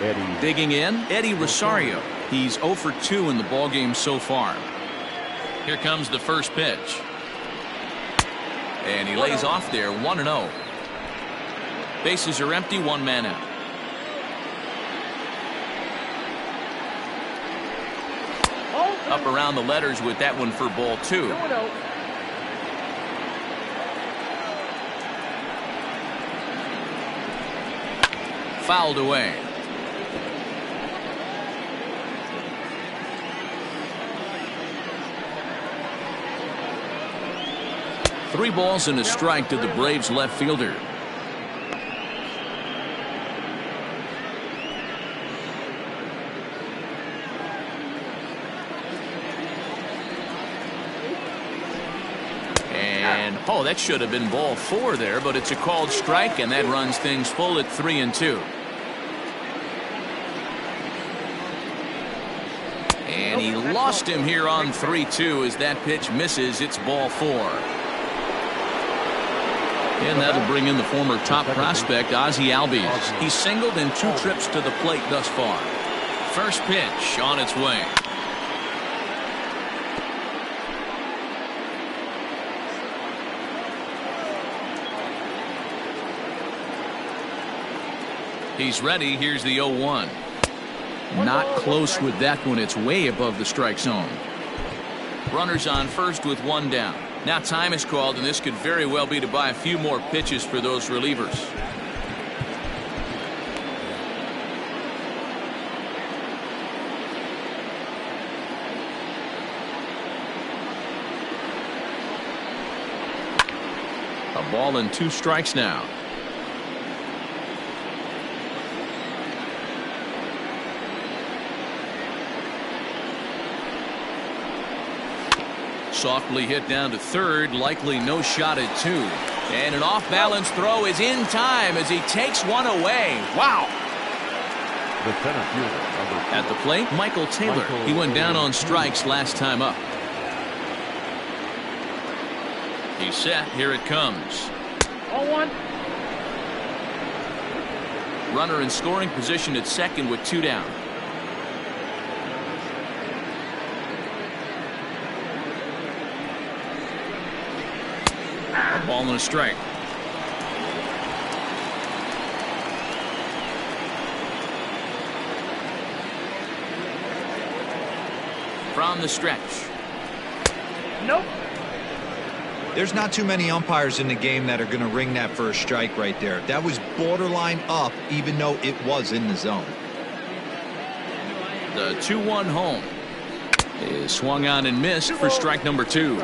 [SPEAKER 1] Eddie.
[SPEAKER 2] Digging in, Eddie Rosario. He's 0 for 2 in the ballgame so far. Here comes the first pitch. And he lays off there, 1-0. Bases are empty, 1 man out. Up around the letters with that one for ball 2. Fouled away. Three balls and a strike to the Braves left fielder. And oh, that should have been ball 4 there, but it's a called strike, and that runs things full at 3-2. And he lost him here on 3-2 as that pitch misses. It's ball 4. And that'll bring in the former top prospect, Ozzie Albies. He's singled in 2 trips to the plate thus far. First pitch on its way. He's ready. Here's the 0-1. Not close with that one. It's way above the strike zone. Runners on first with 1 down. Now time is called, and this could very well be to buy a few more pitches for those relievers. A ball and 2 strikes now. Softly hit down to third, likely no shot at 2. And an off-balance throw is in time as he takes one away. Wow.
[SPEAKER 1] The center fielder, number 4.
[SPEAKER 2] At the plate, Michael Taylor. He went down on strikes last time up. He's set. Here it comes.
[SPEAKER 5] 0-1.
[SPEAKER 2] Runner in scoring position at second with 2 down. Ball and a strike. From the stretch.
[SPEAKER 5] Nope.
[SPEAKER 3] There's not too many umpires in the game that are going to ring that first strike right there. That was borderline up, even though it was in the zone.
[SPEAKER 2] The 2-1 home is swung on and missed for strike number 2.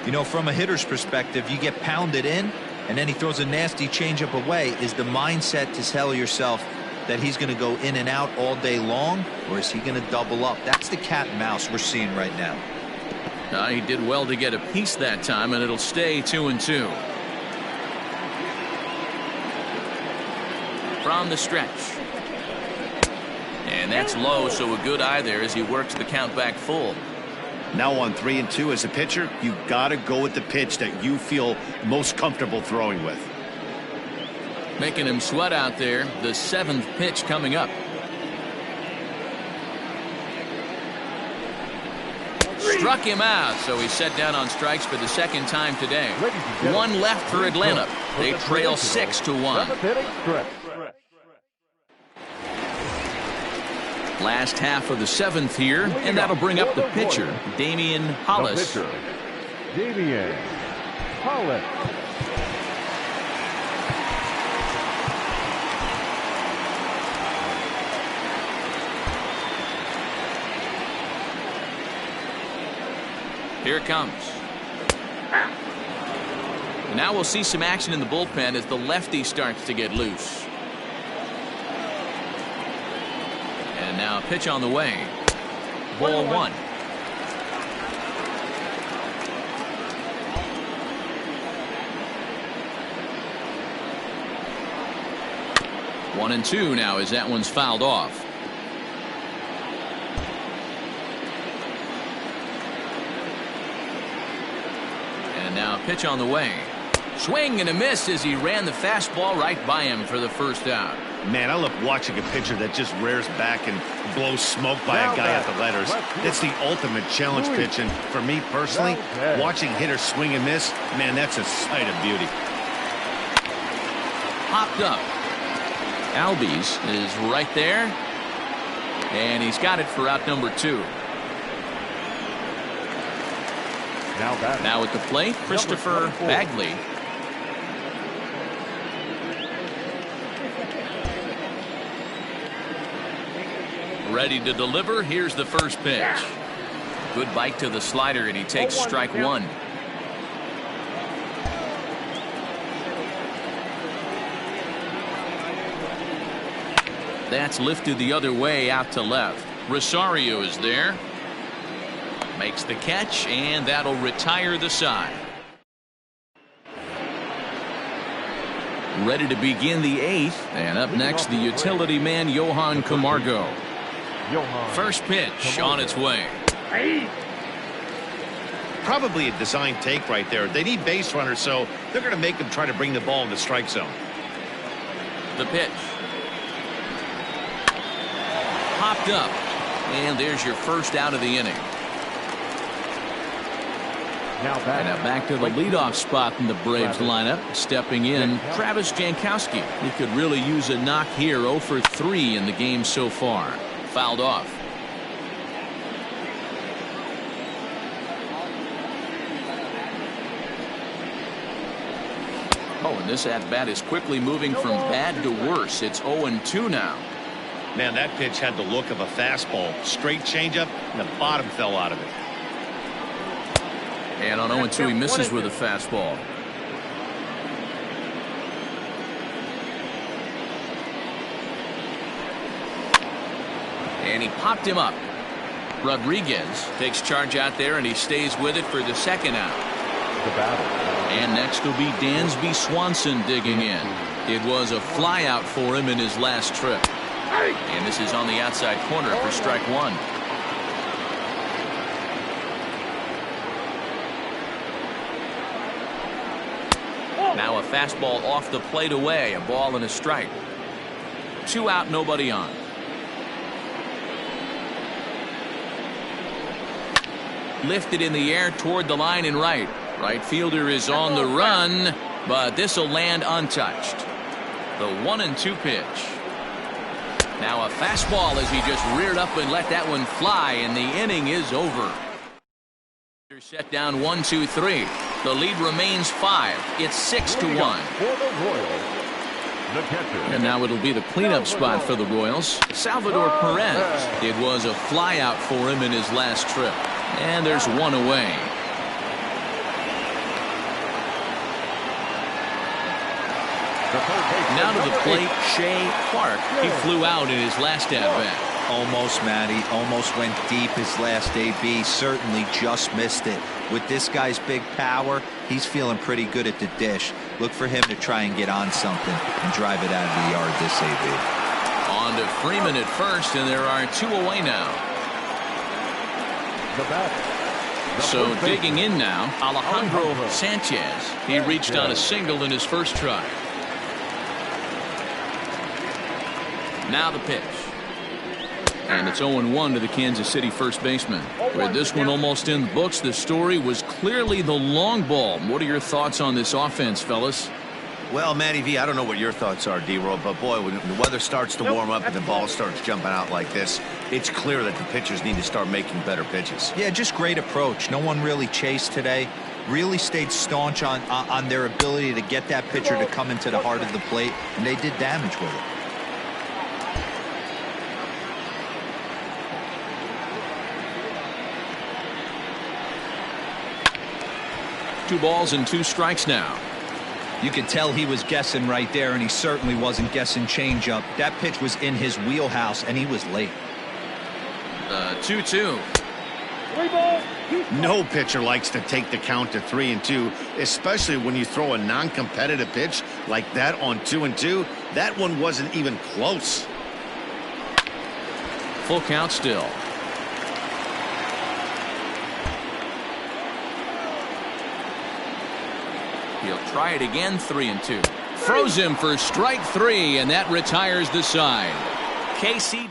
[SPEAKER 3] You know, from a hitter's perspective, you get pounded in, and then he throws a nasty changeup away. Is the mindset to tell yourself that he's going to go in and out all day long, or is he going to double up? That's the cat and mouse we're seeing right now.
[SPEAKER 2] He did well to get a piece that time, and it'll stay 2-2. From the stretch. And that's low, so a good eye there as he works the count back full.
[SPEAKER 4] Now on 3-2 as a pitcher, you got to go with the pitch that you feel most comfortable throwing with.
[SPEAKER 2] Making him sweat out there. The 7th pitch coming up. Struck him out, so he's set down on strikes for the 2nd time today. 1 left for Atlanta. They trail 6-1. Last half of the 7th here, and that'll bring up the pitcher, Damian Hollis.
[SPEAKER 1] The pitcher, Damian Hollis.
[SPEAKER 2] Here it comes. And now we'll see some action in the bullpen as the lefty starts to get loose. And now a pitch on the way. Ball 1. One and 2 now as that one's fouled off. And now a pitch on the way. Swing and a miss as he ran the fastball right by him for the first out.
[SPEAKER 6] Man, I love watching a pitcher that just rears back and blows smoke by a guy at the letters. It's the ultimate challenge pitch, and for me personally, watching hitters swing and miss, man, that's a sight of beauty.
[SPEAKER 2] Popped up. Albies is right there, and he's got it for out number 2. Now at the plate, Christopher Bagley. Ready to deliver. Here's the first pitch. Good bite to the slider, and he takes strike 1. That's lifted the other way out to left. Rosario is there. Makes the catch, and that'll retire the side. Ready to begin the 8th, and up next the utility man Johan Camargo. First pitch on its way.
[SPEAKER 6] Probably a design take right there. They need base runners, so they're going to make them try to bring the ball in the strike zone.
[SPEAKER 2] The pitch. Popped up, and there's your first out of the inning. Now back to the leadoff spot in the Braves lineup. Stepping in, Travis Jankowski. He could really use a knock here. 0 for 3 in the game so far. Fouled off. Oh, and this at-bat is quickly moving from bad to worse. It's 0-2 now.
[SPEAKER 6] Man, that pitch had the look of a fastball. Straight changeup, and the bottom fell out of it.
[SPEAKER 2] And on 0-2, he misses with a fastball. And he popped him up. Rodriguez takes charge out there, and he stays with it for the second out. And next will be Dansby Swanson digging in. It was a fly out for him in his last trip. And this is on the outside corner for strike 1. Now a fastball off the plate away. A ball and a strike. 2 out, nobody on. Lifted in the air toward the line and right. Right fielder is on the run, but this will land untouched. The 1-2 pitch. Now a fastball as he just reared up and let that one fly, and the inning is over. Set down 1-2-3. The lead remains 5. It's 6-1. And now it'll be the cleanup spot for the Royals. Salvador Perez. It was a fly out for him in his last trip. And there's one away. Now to the plate, Shea Clark. He flew out in his last at-bat.
[SPEAKER 3] Almost, Matty. Almost went deep his last AB. Certainly just missed it. With this guy's big power, he's feeling pretty good at the dish. Look for him to try and get on something and drive it out of the yard this AB.
[SPEAKER 2] On to Freeman at first, and there are 2 away now. So digging in now, Alejandro Sanchez. He reached on a single in his first try. Now the pitch. And it's 0-1 to the Kansas City first baseman. With this one almost in the books, the story was clearly the long ball. What are your thoughts on this offense, fellas?
[SPEAKER 4] Well, Matty V, I don't know what your thoughts are, D-Roll, but boy, when the weather starts to warm up and the ball starts jumping out like this,
[SPEAKER 6] It's clear that the pitchers need to start making better pitches.
[SPEAKER 3] Yeah, just great approach. No one really chased today. Really stayed staunch on their ability to get that pitcher to come into the heart of the plate, and they did damage with it.
[SPEAKER 2] Two balls and two strikes now.
[SPEAKER 3] You could tell he was guessing right there, and he certainly wasn't guessing changeup. That pitch was in his wheelhouse, and he was late.
[SPEAKER 2] 2-2.
[SPEAKER 6] No pitcher likes to take the count to 3-2, especially when you throw a non-competitive pitch like that on 2-2. That one wasn't even close.
[SPEAKER 2] Full count still. He'll try it again, 3-2. Throws him for strike 3, and that retires the side. Casey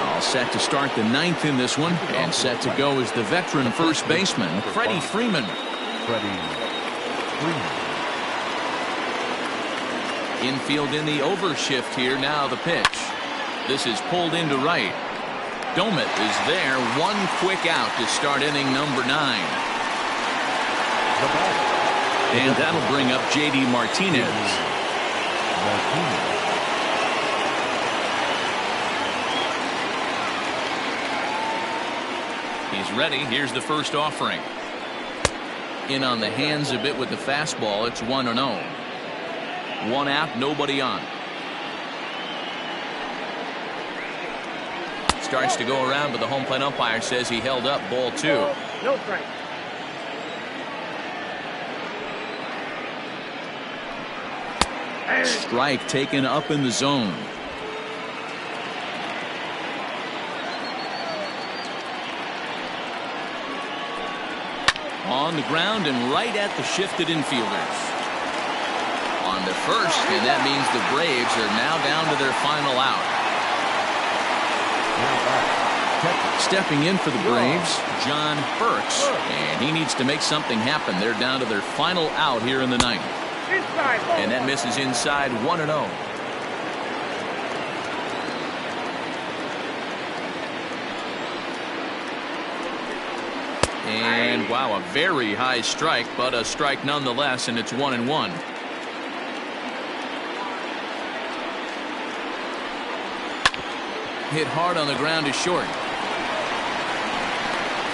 [SPEAKER 2] all set to start the 9th in this one, and set to go is the veteran first baseman, Freddie Freeman. Infield in the overshift here. Now the pitch. This is pulled into right. Domet is there. One quick out to start inning number 9. And that'll bring up J.D. Martinez. He's ready. Here's the first offering. In on the hands a bit with the fastball. It's 1-0. One out, nobody on. Starts to go around, but the home plate umpire says he held up. Ball 2.
[SPEAKER 5] No strike.
[SPEAKER 2] Strike taken up in the zone. On the ground and right at the shifted infielders. On the first, and that means the Braves are now down to their final out. Stepping in for the Braves, John Burks, and he needs to make something happen. They're down to their final out here in the 9th. And that misses inside. 1-0. And wow, a very high strike, but a strike nonetheless, and it's 1-1. Hit hard on the ground is short.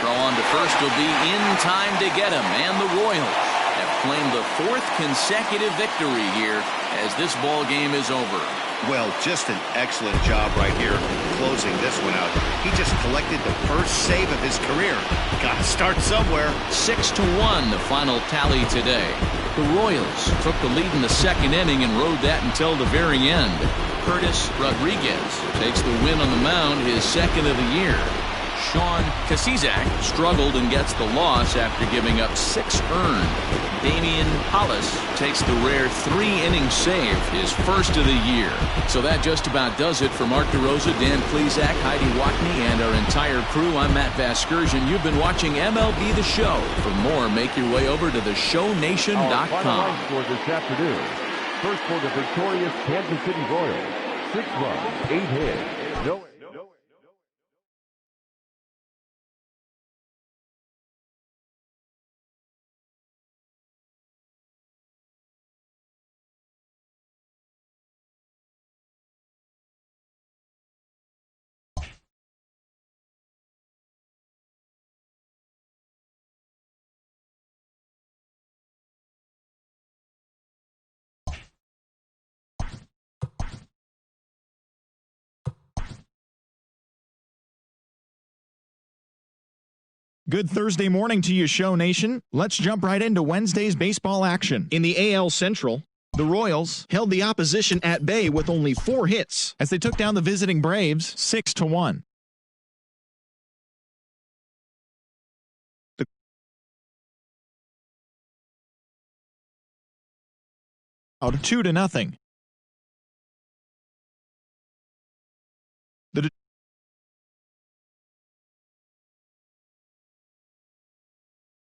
[SPEAKER 2] Throw on to first will be in time to get him, and the Royals have claimed the 4th consecutive victory here as this ball game is over.
[SPEAKER 6] Well, just an excellent job right here closing this one out. He just collected the first save of his career. Got to start somewhere.
[SPEAKER 2] 6-1 the final tally today. The Royals took the lead in the 2nd inning and rode that until the very end. Curtis Rodriguez takes the win on the mound, his 2nd of the year. Sean Kasizak struggled and gets the loss after giving up 6 earned. Damian Hollis takes the rare 3-inning save, his 1st of the year. So that just about does it for Mark DeRosa, Dan Plesac, Heidi Watney, and our entire crew. I'm Matt Vasgersian. You've been watching MLB The Show. For more, make your way over to theshownation.com.
[SPEAKER 1] Final score this afternoon. First for the victorious Kansas City Royals. 6 runs, 8 hits, no.
[SPEAKER 8] Good Thursday morning to you, Show Nation. Let's jump right into Wednesday's baseball action. In the AL Central, the Royals held the opposition at bay with only 4 hits as they took down the visiting Braves 6-1. The 2-0.